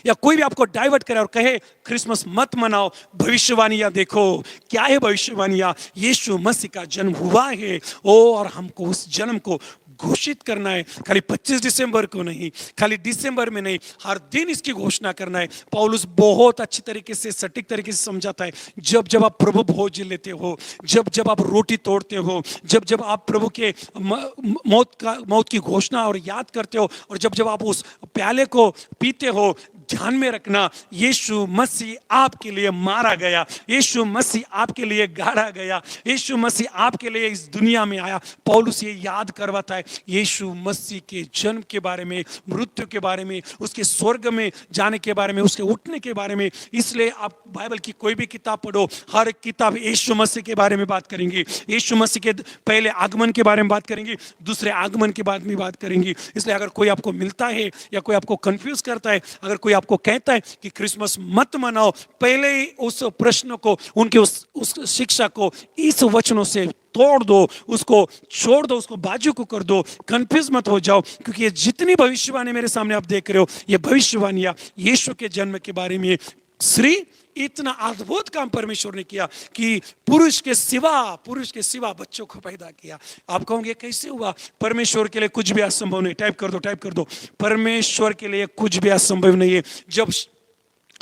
या कोई भी आपको डाइवर्ट करे और कहे क्रिसमस मत मनाओ, भविष्यवाणियां देखो। क्या है भविष्यवाणियां? यीशु मसीह का जन्म हुआ है, और हमको उस जन्म को घोषित करना है। खाली 25 दिसंबर को नहीं, खाली दिसंबर में नहीं, हर दिन इसकी घोषणा करना है। पौलुस बहुत अच्छी तरीके से, सटीक तरीके से समझाता है। जब जब आप प्रभु भोज लेते हो, जब जब आप रोटी तोड़ते हो, जब जब आप प्रभु के मौत की घोषणा और याद करते हो, और जब जब आप उस प्याले को पीते हो, ध्यान में रखना, यीशु मसीह आपके लिए मारा गया, यीशु मसीह आपके लिए गाड़ा गया, यीशु मसीह आपके लिए इस दुनिया में आया। पौलुस ये याद करवाता है यीशु मसीह के जन्म के बारे में, मृत्यु के बारे में, उसके स्वर्ग में जाने के बारे में, उसके उठने के बारे में। इसलिए आप बाइबल की कोई भी किताब पढ़ो, हर किताब यीशु मसीह के बारे में बात करेंगी। यीशु मसीह के पहले आगमन के बारे में बात करेंगी, दूसरे आगमन के बाद में बात करेंगी। इसलिए अगर कोई आपको मिलता है या कोई आपको कंफ्यूज करता है, अगर कोई आपको कहता है कि क्रिसमस मत मनाओ, पहले ही उस प्रश्न को, उनके उस शिक्षा को इस वचनों से तोड़ दो, उसको छोड़ दो, उसको बाजू को कर दो। कंफ्यूज मत हो जाओ, क्योंकि ये जितनी भविष्यवाणी मेरे सामने आप देख रहे हो, ये भविष्यवाणियां यीशु के जन्म के बारे में। श्री इतना अद्भुत काम परमेश्वर ने किया कि पुरुष के सिवा बच्चों को पैदा किया। आप कहोगे कैसे हुआ? परमेश्वर के लिए कुछ भी असंभव नहीं। टाइप कर दो, परमेश्वर के लिए कुछ भी असंभव नहीं है। जब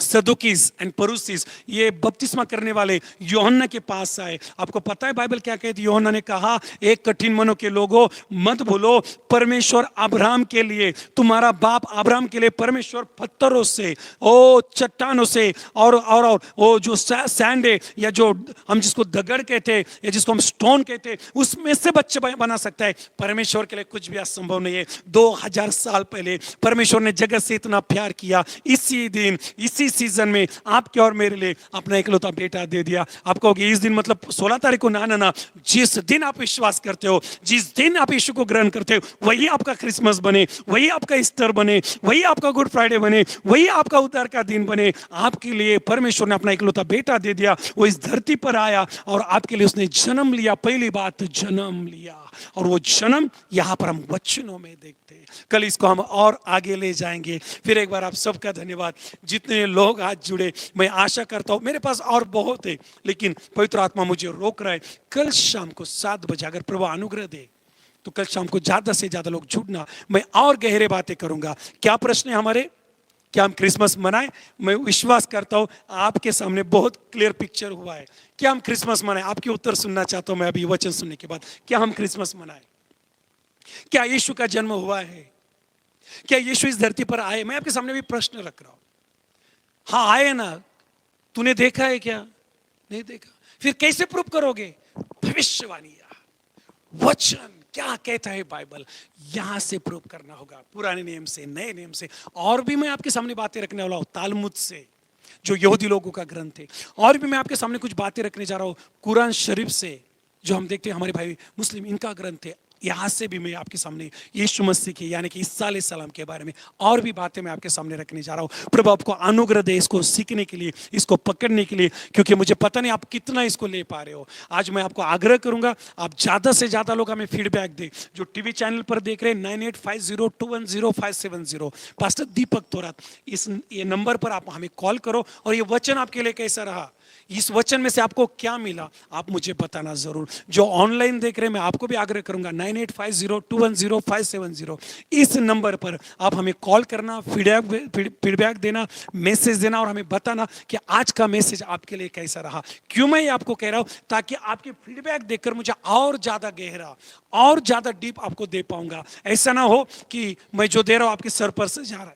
सदुकीज एंड परूसीज, ये बपतिस्मा करने वाले यूहन्ना के पास आए। आपको पता है बाइबल क्या कहती है? यूहन्ना ने कहा, एक कठिन मनों के लोगों, मत भूलो परमेश्वर अब्राहम के लिए, तुम्हारा बाप अब्राहम के लिए परमेश्वर पत्थरों से, ओ चट्टानों से और वो जो सैंड है, या जो हम जिसको दगड़ कहते हैं या जिसको हम स्टोन कहते हैं, उसमें से बच्चे बना सकता है। परमेश्वर के लिए कुछ भी असंभव नहीं है। 2000 साल पहले परमेश्वर ने जगत से इतना प्यार किया, इसी दिन इसी सीजन में आपके और मेरे लिए अपना इकलौता बेटा दे दिया। आप कहोगे इस दिन मतलब 16 तारीख को? ना, जिस दिन आप विश्वास करते हो, जिस दिन आप यीशु को ग्रहण करते हो, वही आपका क्रिसमस बने, वही आपका ईस्टर बने, वही आपका गुड फ्राइडे बने, वही आपका उद्धार का दिन बने। आपके लिए परमेश्वर ने अपना इकलौता बेटा दे दिया। वो इस धरती पर आया और आपके लिए उसने जन्म लिया। पहली बात, जन्म लिया। और वो जन्म यहां पर हम वचनों में देखते हैं। कल इसको हम और आगे ले जाएंगे। फिर एक बार आप सबका धन्यवाद, जितने लोग आज जुड़े। मैं आशा करता हूं, मेरे पास और बहुत है लेकिन पवित्र आत्मा मुझे रोक रहा है। कल शाम को 7 बजे अगर प्रभु अनुग्रह दे तो कल शाम को ज्यादा से ज्यादा लोग जुड़ना। मैं और गहरे बातें करूंगा। क्या प्रश्न है हमारे? क्या हम क्रिसमस मनाएं? मैं विश्वास करता हूं आपके सामने बहुत क्लियर पिक्चर हुआ है। क्या हम क्रिसमस मनाएं? आपके उत्तर सुनना चाहता हूं मैं अभी वचन सुनने के बाद। क्या हम क्रिसमस मनाएं? क्या यीशु का जन्म हुआ है? क्या यीशु इस धरती पर आए? मैं आपके सामने भी प्रश्न रख रहा हूं। हाँ आए ना। तूने देखा है क्या? नहीं देखा। फिर कैसे प्रूव करोगे? भविष्यवाणी, वचन क्या कहता है बाइबल, यहां से प्रूव करना होगा। पुराने नियम से, नए नियम से, और भी मैं आपके सामने बातें रखने वाला हूं। तालमुद से, जो यहूदी लोगों का ग्रंथ है, और भी मैं आपके सामने कुछ बातें रखने जा रहा हूं कुरान शरीफ से, जो हम देखते हैं हमारे भाई मुस्लिम इनका ग्रंथ है। यहां से भी मैं आपके सामने यीशु मसीह के यानी कि ईसा अलैहि सलाम के बारे में और भी बातें मैं आपके सामने रखने जा रहा हूं। प्रभु आपको अनुग्रह दे इसको सीखने के लिए, इसको पकड़ने के लिए, क्योंकि मुझे पता नहीं आप कितना इसको ले पा रहे हो। आज मैं आपको आग्रह करूंगा, आप ज्यादा से ज्यादा लोग हमें फीडबैक दे। जो टीवी चैनल पर देख रहे हैं 9850210570, पास्टर दीपक तोरात, ये नंबर पर आप हमें कॉल करो और ये वचन आपके लिए कैसा रहा, इस वचन में से आपको क्या मिला, आप मुझे बताना जरूर। जो ऑनलाइन देख रहे हैं मैं आपको भी आग्रह करूंगा 9850210570, इस नंबर पर आप हमें कॉल करना, फीडबैक देना, मैसेज देना और हमें बताना कि आज का मैसेज आपके लिए कैसा रहा। क्यों मैं ये आपको कह रहा हूं? ताकि आपके फीडबैक देखकर मुझे और ज्यादा गहरा, और ज्यादा डीप आपको दे पाऊंगा। ऐसा ना हो कि मैं जो दे रहा हूं आपके सर पर से जा रहा है।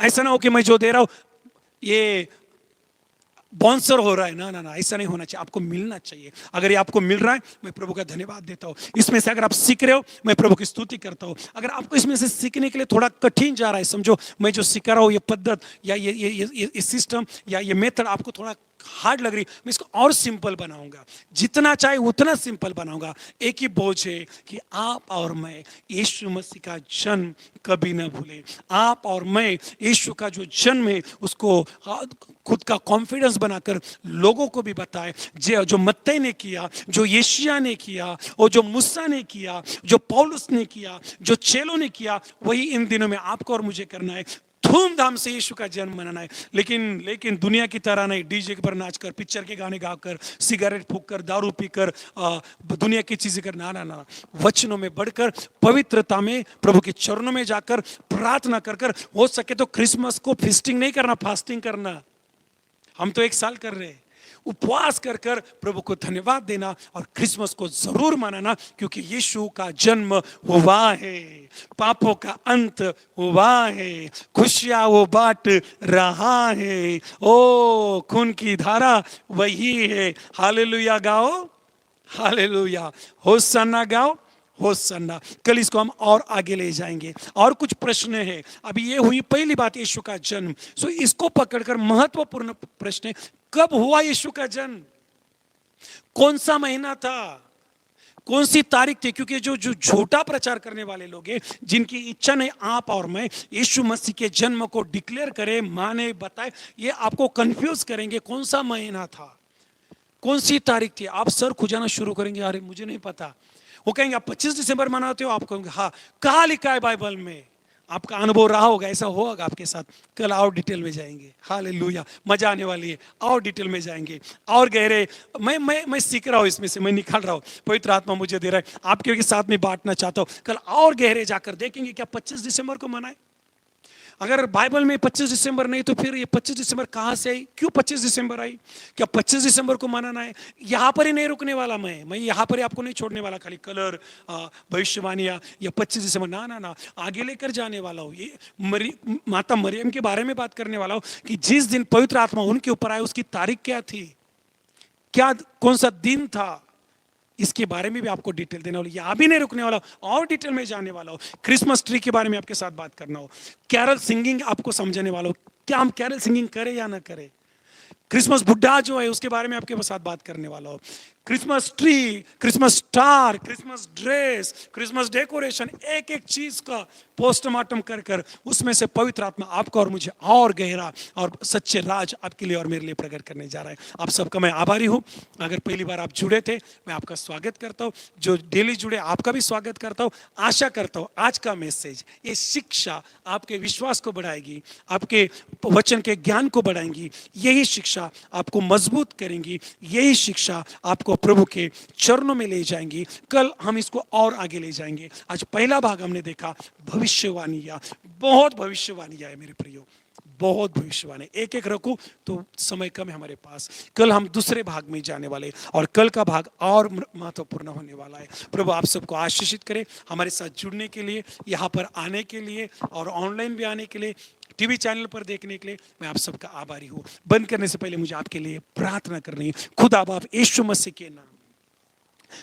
ऐसा ना हो कि मैं जो दे रहा हूं ये बॉन्सर हो रहा है। ना, ऐसा नहीं होना चाहिए। आपको मिलना चाहिए। अगर ये आपको मिल रहा है, मैं प्रभु का धन्यवाद देता हूं। इसमें से अगर आप सीख रहे हो, मैं प्रभु की स्तुति करता हूं। अगर आपको इसमें से सीखने के लिए थोड़ा कठिन जा रहा है, समझो मैं जो सिखा रहा हूं ये पद्धत या ये सिस्टम या ये मेथड आपको थोड़ा हार्ड लग रही, मैं इसको और सिंपल बनाऊंगा। जितना चाहे उतना सिंपल बनाऊंगा। एक ही बोझ है कि आप और मैं यीशु मसीह का जन्म कभी ना भूले। आप और मैं यीशु का जो जन्म है उसको खुद का कॉन्फिडेंस बनाकर लोगों को भी बताए। जो मत्ती ने किया, जो यशायाह ने किया, और जो मूसा ने किया, जो पौलुस ने किया, जो चेलों ने किया, वही इन दिनों में आपको और मुझे करना है। धूमधाम से यीशु का जन्म मनाना है। लेकिन दुनिया की तरह नहीं, डीजे पर नाचकर, पिक्चर के गाने गाकर, सिगरेट फूंककर, दारू पीकर, दुनिया की चीजें कर। ना, वचनों में बढ़कर, पवित्रता में, प्रभु के चरणों में जाकर प्रार्थना कर हो सके तो क्रिसमस को फीस्टिंग नहीं करना, फास्टिंग करना। हम तो 1 साल कर रहे हैं। उपवास कर प्रभु को धन्यवाद देना और क्रिसमस को जरूर मनाना, क्योंकि यीशु का जन्म हुआ है, पापों का अंत हुआ है, खुशियां वो बांट रहा है। ओ खून की धारा वही है। हालेलुया गाओ, हालेलुया, होसन्ना गाओ, होसन्ना। कल इसको हम और आगे ले जाएंगे। और कुछ प्रश्न है। अभी ये हुई पहली बात, यीशु का जन्म। सो इसको पकड़कर महत्वपूर्ण प्रश्न है, कब हुआ यीशु का जन्म? कौन सा महीना था? कौन सी तारीख थी? क्योंकि जो झूठा प्रचार करने वाले लोग हैं, जिनकी इच्छा नहीं आप और मैं यीशु मसीह के जन्म को डिक्लेयर करें, माने, बताए, ये आपको कंफ्यूज करेंगे। कौन सा महीना था, कौन सी तारीख थी? आप सर खुजाना शुरू करेंगे, अरे मुझे नहीं पता। वो कहेंगे आप 25 दिसंबर मनाते हो? आप कहेंगे हाँ। कहाँ लिखा है बाइबल में? आपका अनुभव रहा होगा, ऐसा होगा आपके साथ। कल और डिटेल में जाएंगे। हालेलुया, मजा आने वाली है। और डिटेल में जाएंगे, और गहरे। मैं सीख रहा हूँ, इसमें से मैं निकाल रहा हूँ। पवित्र आत्मा मुझे दे रहा है, आपके साथ में बांटना चाहता हूँ। कल और गहरे जाकर देखेंगे क्या 25 दिसंबर को मनाए। अगर बाइबल में 25 दिसंबर नहीं तो फिर ये 25 दिसंबर कहाँ से आई? क्यों 25 दिसंबर आई? क्या 25 दिसंबर को मनाना है? यहाँ पर ही नहीं रुकने वाला मैं यहाँ पर ही आपको नहीं छोड़ने वाला खाली कलर भविष्यवाणियाँ या 25 दिसंबर, ना ना ना, आगे लेकर जाने वाला हूँ। ये माता मरियम के बारे में बात करने वाला हूँ कि जिस दिन पवित्र आत्मा उनके ऊपर आए उसकी तारीख क्या थी, क्या कौन सा दिन था, इसके बारे में भी आपको डिटेल देना हो। यहाँ भी नहीं रुकने वाला और डिटेल में जाने वाला हो। क्रिसमस ट्री के बारे में आपके साथ बात करना हो, कैरल सिंगिंग आपको समझाने वाला हो, क्या हम कैरल सिंगिंग करें या ना करें। क्रिसमस बुड्ढा जो है उसके बारे में आपके साथ बात करने वाला हो। Christmas tree, Christmas star, Christmas dress, Christmas decoration, एक एक चीज का पोस्टमार्टम कर कर उसमें से पवित्र आत्मा आपको और मुझे और गहरा और सच्चे राज आपके लिए और मेरे लिए प्रकट करने जा रहा है। आप सबका मैं आभारी हूँ। अगर पहली बार आप जुड़े थे, मैं आपका स्वागत करता हूँ। जो डेली जुड़े आपका भी स्वागत करता हूँ। आशा करता हूँ आज का मैसेज, ये शिक्षा आपके विश्वास को बढ़ाएगी, आपके वचन के ज्ञान को बढ़ाएंगी। यही शिक्षा आपको मजबूत करेंगी, यही शिक्षा आपको प्रभु के चरणों में ले जाएंगी। कल हम इसको और आगे ले जाएंगे। आज पहला भाग हमने देखा भविष्यवाणियां, बहुत भविष्यवाणियां है मेरे प्रियो, बहुत भविष्यवाणी। एक एक रखूं तो समय कम है हमारे पास। कल हम दूसरे भाग में जाने वाले और कल का भाग और महत्वपूर्ण होने वाला है। प्रभु आप सबको आशीषित करे। हमारे साथ जुड़ने के लिए, यहाँ पर आने के लिए और ऑनलाइन भी आने के लिए, टीवी चैनल पर देखने के लिए मैं आप सबका आभारी हूँ। बंद करने से पहले मुझे आपके लिए प्रार्थना करनी है। खुदा बाप यीशु मसीह के नाम,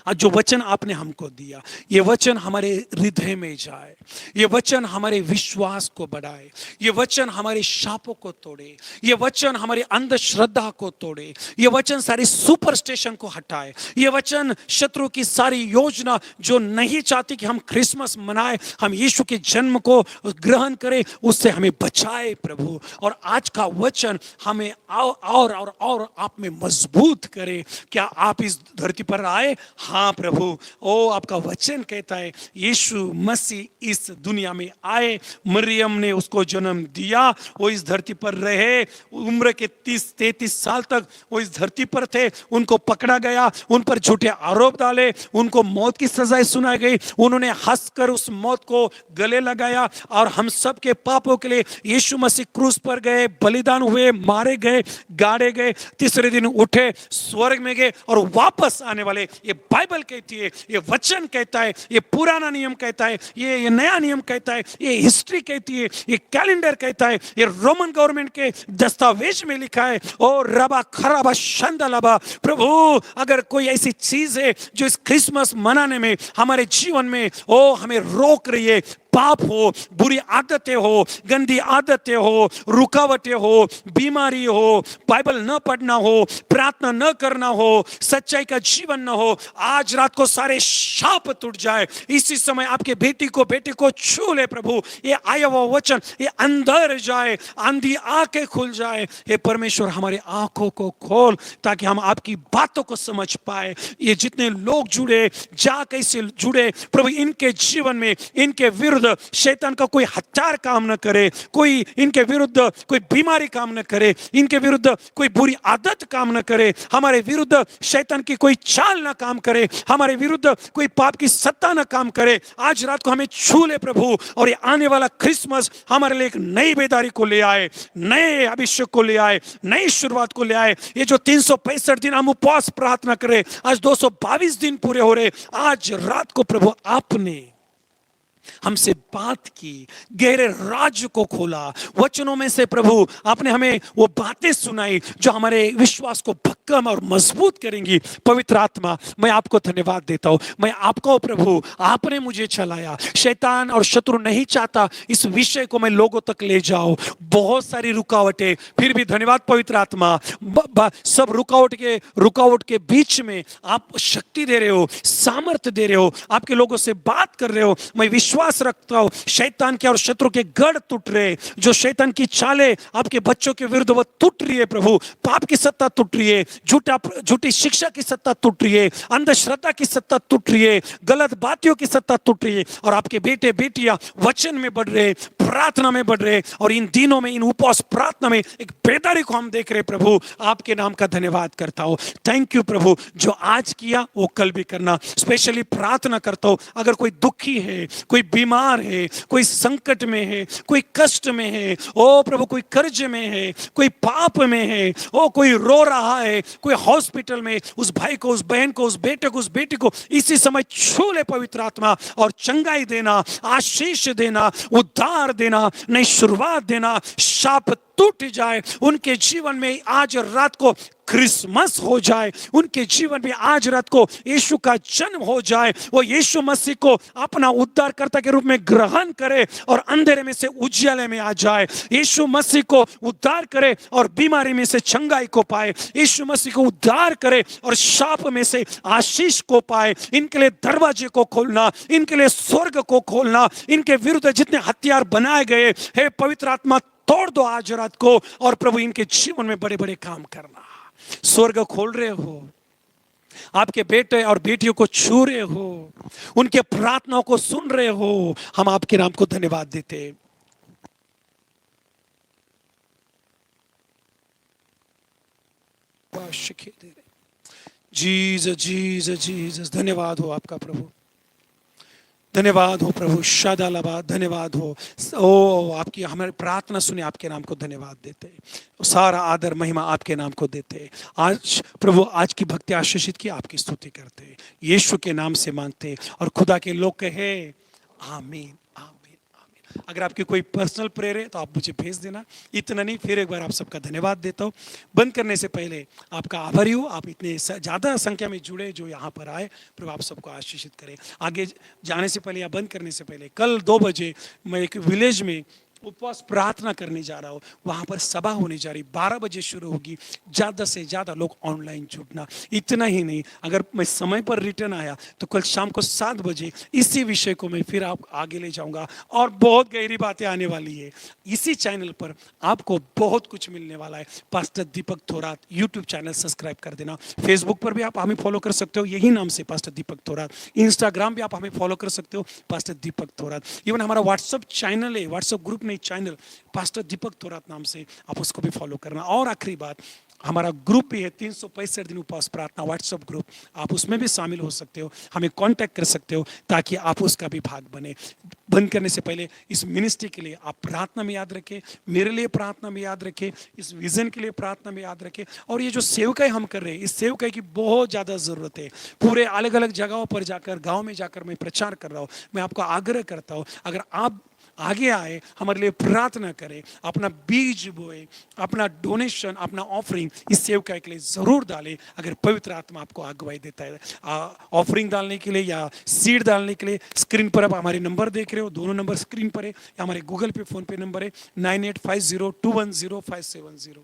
आज जो वचन आपने हमको दिया, ये वचन हमारे हृदय में जाए, ये वचन हमारे विश्वास को बढ़ाए, ये वचन हमारे शापों को तोड़े, ये वचन हमारी अंधश्रद्धा को तोड़े, ये वचन सारी सुपरस्टिशन को हटाए, ये वचन शत्रु की सारी योजना जो नहीं चाहती कि हम क्रिसमस मनाए, हम यीशु के जन्म को ग्रहण करें, उससे हमें बचाए प्रभु। और आज का वचन हमें और आप में मजबूत करे। क्या आप इस धरती पर आए? हाँ प्रभु, ओ आपका वचन कहता है यीशु मसीह इस दुनिया में आए, मरियम ने उसको जन्म दिया, वो इस धरती पर रहे, उम्र के 30-33 साल तक वो इस धरती पर थे। उनको पकड़ा गया, उन पर झूठे आरोप डाले, उनको मौत की सजाएं सुनाई गई, उन्होंने हंसकर उस मौत को गले लगाया और हम सब के पापों के लिए यीशु मसीह क्रूस पर गए, बलिदान हुए, मारे गए, गाड़े गए, तीसरे दिन उठे, स्वर्ग में गए और वापस आने वाले। ये बाइबल कहती है, ये वचन कहता है, ये पुराना नियम कहता है, ये नया नियम कहता है, ये हिस्ट्री कहती है, ये कैलेंडर कहता है, ये रोमन गवर्नमेंट के दस्तावेज में लिखा है। और रबा खराबा शंदलबा, प्रभु अगर कोई ऐसी चीज है जो इस क्रिसमस मनाने में हमारे जीवन में हमें रोक रही है, पाप हो, बुरी आदतें हो, गंदी आदतें हो, रुकावटें हो, बीमारी हो, बाइबल न पढ़ना हो, प्रार्थना न करना हो, सच्चाई का जीवन न हो, आज रात को सारे शाप टूट जाए। इसी समय आपके बेटी को छू ले प्रभु। ये आया हुआ वचन ये अंदर जाए, आंधी आंखें खुल जाए। हे परमेश्वर हमारे आंखों को खोल ताकि हम आपकी बातों को समझ पाए। ये जितने लोग जुड़े, जा कैसे जुड़े प्रभु, इनके जीवन में इनके विरुद्ध शैतान का कोई हथियार काम न करे, कोई इनके विरुद्ध कोई बीमारी काम न करे, इनके विरुद्ध कोई बुरी आदत काम न करे, हमारे विरुद्ध शैतान की कोई चाल ना काम करे, हमारे विरुद्ध कोई पाप की सत्ता ना काम करे। आज रात को हमें छू ले प्रभु, और ये आने वाला क्रिसमस हमारे लिए एक नई बेदारी को ले आए, नए अभिषेक को ले आए, नई शुरुआत को ले आए। ये जो 365 दिन हम उपवास प्रार्थना करें, आज 222 दिन पूरे हो रहे। आज रात को प्रभु आपने हमसे बात की, गहरे राज्य को खोला, वचनों में से प्रभु आपने हमें वो बातें सुनाई जो हमारे विश्वास को भक्कम और मजबूत करेंगी। पवित्र आत्मा मैं आपको धन्यवाद देता हूँ, मैं आपको प्रभु आपने मुझे चलाया। शैतान और शत्रु नहीं चाहता इस विषय को मैं लोगों तक ले जाऊं, बहुत सारी रुकावटें, फिर भी धन्यवाद पवित्र आत्मा, सब रुकावट के बीच में आप शक्ति दे रहे हो, सामर्थ्य दे रहे हो, आपके लोगों से बात कर रहे हो। मैं विश्वास रखता हूं शैतान के और शत्रु के गढ़ टूट रहे, जो शैतान की चालें आपके बच्चों के विरुद्ध वो टूट रही है प्रभु, पाप की सत्ता टूट रही है, झूठी शिक्षा की सत्ता टूट रही है, अंधश्रद्धा की सत्ता टूट रही है, गलत बातों की सत्ता टूट रही है, और आपके बेटे बेटियां वचन में बढ़ रहे, प्रार्थना में बढ़ रहे, और इन दिनों में इन उपवास प्रार्थना में एक बेदारी को हम देख रहे। प्रभु आपके नाम का धन्यवाद करता हूं। थैंक यू प्रभु, जो आज किया वो कल भी करना। स्पेशली प्रार्थना करता हूं, अगर कोई दुखी है, कोई बीमार है, कोई संकट में है, कोई कष्ट में है, ओ प्रभु कोई कर्ज में है, कोई पाप में है, ओ कोई रो रहा है, कोई हॉस्पिटल में, उस भाई को, उस बहन को, उस बेटे को, उस बेटी को इसी समय छू ले पवित्र आत्मा, और चंगाई देना, आशीष देना, उद्धार देना, नई शुरुआत देना। शाप टूट जाए उनके जीवन में, आज रात को क्रिसमस हो जाए उनके जीवन में, आज रात को यीशु का जन्म हो जाए, वो यीशु मसीह को अपना उद्धारकर्ता के रूप में ग्रहण करे और अंधेरे में से उज्याले में आ जाए। यीशु मसीह को उद्धार करे और बीमारी में से चंगाई को पाए। यीशु मसीह को उद्धार करे और शाप में से आशीष को पाए। इनके लिए दरवाजे को खोलना, इनके लिए स्वर्ग को खोलना, इनके विरुद्ध जितने हथियार बनाए गए, हे पवित्र आत्मा तोड़ दो आज रात को, और प्रभु इनके जीवन में बड़े बड़े काम करना। स्वर्ग खोल रहे हो, आपके बेटे और बेटियों को छू रहे हो, उनके प्रार्थनाओं को सुन रहे हो। हम आपके नाम को धन्यवाद देते। जीसस जीसस जीसस, धन्यवाद हो आपका प्रभु, धन्यवाद हो प्रभु। शादालाबाद, धन्यवाद हो। ओ आपकी हमारी प्रार्थना सुने, आपके नाम को धन्यवाद देते, सारा आदर महिमा आपके नाम को देते। आज प्रभु आज की भक्ति आशीषित की, आपकी स्तुति करते, यीशु के नाम से मांगते, और खुदा के लोग कहे आमीन आमीन आमीन। अगर आपकी कोई पर्सनल प्रेयर है तो आप मुझे भेज देना। इतना नहीं, फिर एक बार आप सबका धन्यवाद देता हूँ। बंद करने से पहले आपका आभारी हूँ, आप इतने ज़्यादा संख्या में जुड़े जो यहाँ पर आए। प्रभु आप सबको आशीषित करें। आगे जाने से पहले या बंद करने से पहले, कल 2 बजे मैं एक विलेज में उपवास प्रार्थना करने जा रहा हूँ, वहाँ पर सभा होने जा रही, 12 बजे शुरू होगी। ज़्यादा से ज़्यादा लोग ऑनलाइन जुड़ना। इतना ही नहीं, अगर मैं समय पर रिटर्न आया तो कल शाम को 7 बजे इसी विषय को मैं फिर आप आगे ले जाऊँगा, और बहुत गहरी बातें आने वाली है। इसी चैनल पर आपको बहुत कुछ मिलने वाला है। पास्टर दीपक थोरात यूट्यूब चैनल सब्सक्राइब कर देना। फेसबुक पर भी आप हमें फॉलो कर सकते हो, यही नाम से पास्टर दीपक थोरात। इंस्टाग्राम भी आप हमें फॉलो कर सकते हो, पास्टर दीपक थोरात। इवन हमारा व्हाट्सअप चैनल है, व्हाट्सअप ग्रुप चैनल पास्टर दीपक थोरात नाम से, आप उसको भी फॉलो करना। और आखिरी बात, हमारा ग्रुप भी है 365 दिन उपवास प्रार्थना व्हाट्सएप ग्रुप, आप उसमें भी शामिल हो सकते हो, हमें कांटेक्ट कर सकते हो ताकि आप उसका भी भाग बने। बंद करने से पहले इस मिनिस्ट्री के लिए आप प्रार्थना में याद रखें, मेरे लिए प्रार्थना में याद रखें, इस विजन के लिए प्रार्थना में याद रखें। और ये जो सेवकाई हम कर रहे हैं, इस सेवकाई की बहुत ज़्यादा ज़रूरत है। पूरे अलग अलग जगहों पर जाकर, गाँव में जाकर मैं प्रचार कर रहा हूँ। मैं आपको आग्रह करता हूँ, अगर आप आगे आए, हमारे लिए प्रार्थना करें, अपना बीज बोए, अपना डोनेशन, अपना ऑफरिंग इस सेवकाई के लिए ज़रूर डालें। अगर पवित्र आत्मा आपको अगुवाई देता है ऑफरिंग डालने के लिए या सीड डालने के लिए, स्क्रीन पर आप हमारे नंबर देख रहे हो, दोनों नंबर स्क्रीन पर है, या हमारे गूगल पे फोन पे नंबर है 9850210570,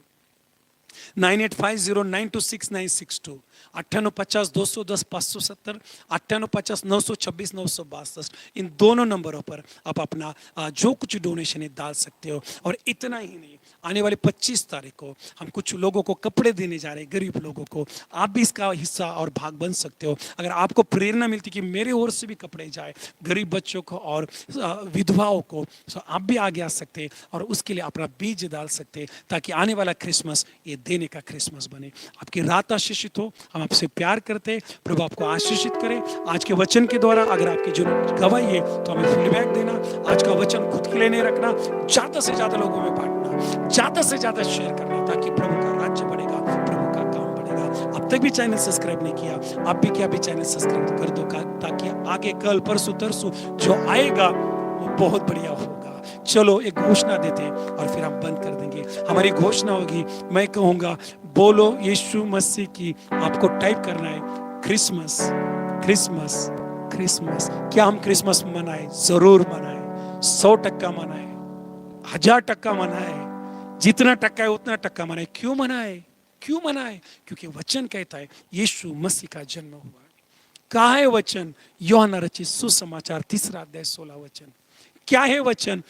9850926962, 9850 210 570, 9850 926 962। इन दोनों नंबरों पर आप अपना जो कुछ डोनेशन है डाल सकते हो। और इतना ही नहीं, आने वाले 25 तारीख को हम कुछ लोगों को कपड़े देने जा रहे हैं, गरीब लोगों को। आप भी इसका हिस्सा और भाग बन सकते हो। अगर आपको प्रेरणा मिलती कि मेरे ओर से भी कपड़े जाए गरीब बच्चों को और विधवाओं को, तो आप भी आगे आ सकते हैं और उसके लिए अपना बीज डाल सकते हैं, ताकि आने वाला क्रिसमस ये देने का क्रिसमस बने। आपकी रात आशीषित हो। हम आपसे प्यार करते हैं। प्रभु आपको आशीषित करे। आज के वचन के द्वारा अगर आपकी जो गवाही है तो हमें फीडबैक देना। आज का वचन खुद के लिए नहीं रखना, ज़्यादा से ज़्यादा लोगों में बांटना, ज़्यादा से ज़्यादा शेयर करना, ताकि प्रभु का राज्य बढ़ेगा, प्रभु का काम बढ़ेगा। अब तक भी चैनल सब्सक्राइब नहीं किया, आप भी क्या भी चैनल सब्सक्राइब कर दो, ताकि आगे कल परसों तरसों जो आएगा वो बहुत बढ़िया होगा। चलो एक घोषणा देते और फिर हम बंद कर देंगे। हमारी घोषणा होगी, मैं कहूँगा बोलो यीशु मसीह की, आपको टाइप करना है क्रिसमस क्रिसमस क्रिसमस। क्या हम क्रिसमस मनाएं? जरूर मनाएं। 100% मनाएं, 1000% मनाएं, जितना टक्का है उतना टक्का मनाएं। क्यों मनाएं? क्यों मनाएं? क्योंकि वचन कहता है यीशु मसीह का जन्म हुआ। कहाँ है वचन? यूहन्ना रचित सुसमाचार 3 अध्याय 16 वचन। क्या है वचन?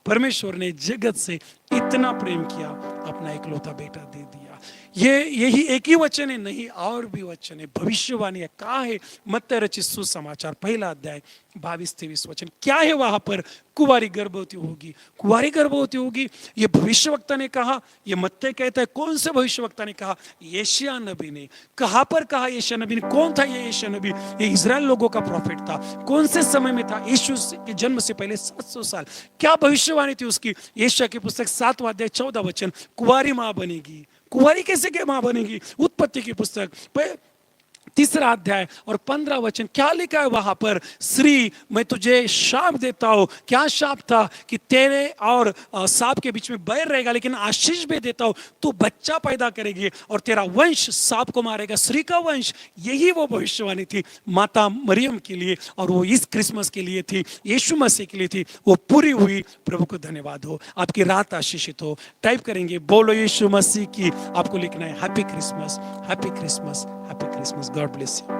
परमेश्वर ने जगत से इतना प्रेम किया, अपना इकलौता बेटा दे दिया। ये यही एक ही वचन है? नहीं, और भी वचन है, भविष्यवाणी है। कहा है? मत्ती रचित सुसमाचार पहला अध्याय 22-23 वचन। क्या है वहां पर? कुंवारी गर्भवती होगी, कुंवारी गर्भवती होगी। ये भविष्यवक्ता ने कहा, ये मत्ती कहता है। कौन से भविष्यवक्ता ने कहा? यशायाह नबी ने। कहां पर कहा यशायाह नबी ने? कौन था ये यशायाह नबी? ये इजराइल लोगों का प्रॉफिट था। कौन से समय में था? यीशु के जन्म से पहले 700 साल। क्या भविष्यवाणी थी उसकी? यशायाह की पुस्तक 7वां अध्याय 14 वचन, कुंवारी मां बनेगी। कुंवारी कैसे के मां बनेगी? उत्पत्ति की पुस्तक 3 अध्याय और 15 वचन। क्या लिखा है वहां पर? श्री, मैं तुझे शाप देता हूं। क्या शाप था? कि तेरे और सांप के बीच में बैर रहेगा, लेकिन आशीष भी देता हूं, तू बच्चा पैदा करेगी और तेरा वंश सांप को मारेगा, श्री का वंश। यही वो भविष्यवाणी थी माता मरियम के लिए, और वो इस क्रिसमस के लिए थी, यीशु मसीह के लिए थी। वो पूरी हुई। प्रभु को धन्यवाद हो। आपकी रात आशीषित हो। टाइप करेंगे, बोलो यीशु मसीह की। आपको लिखना है happy Christmas, happy Christmas, happy Christmas. God bless you.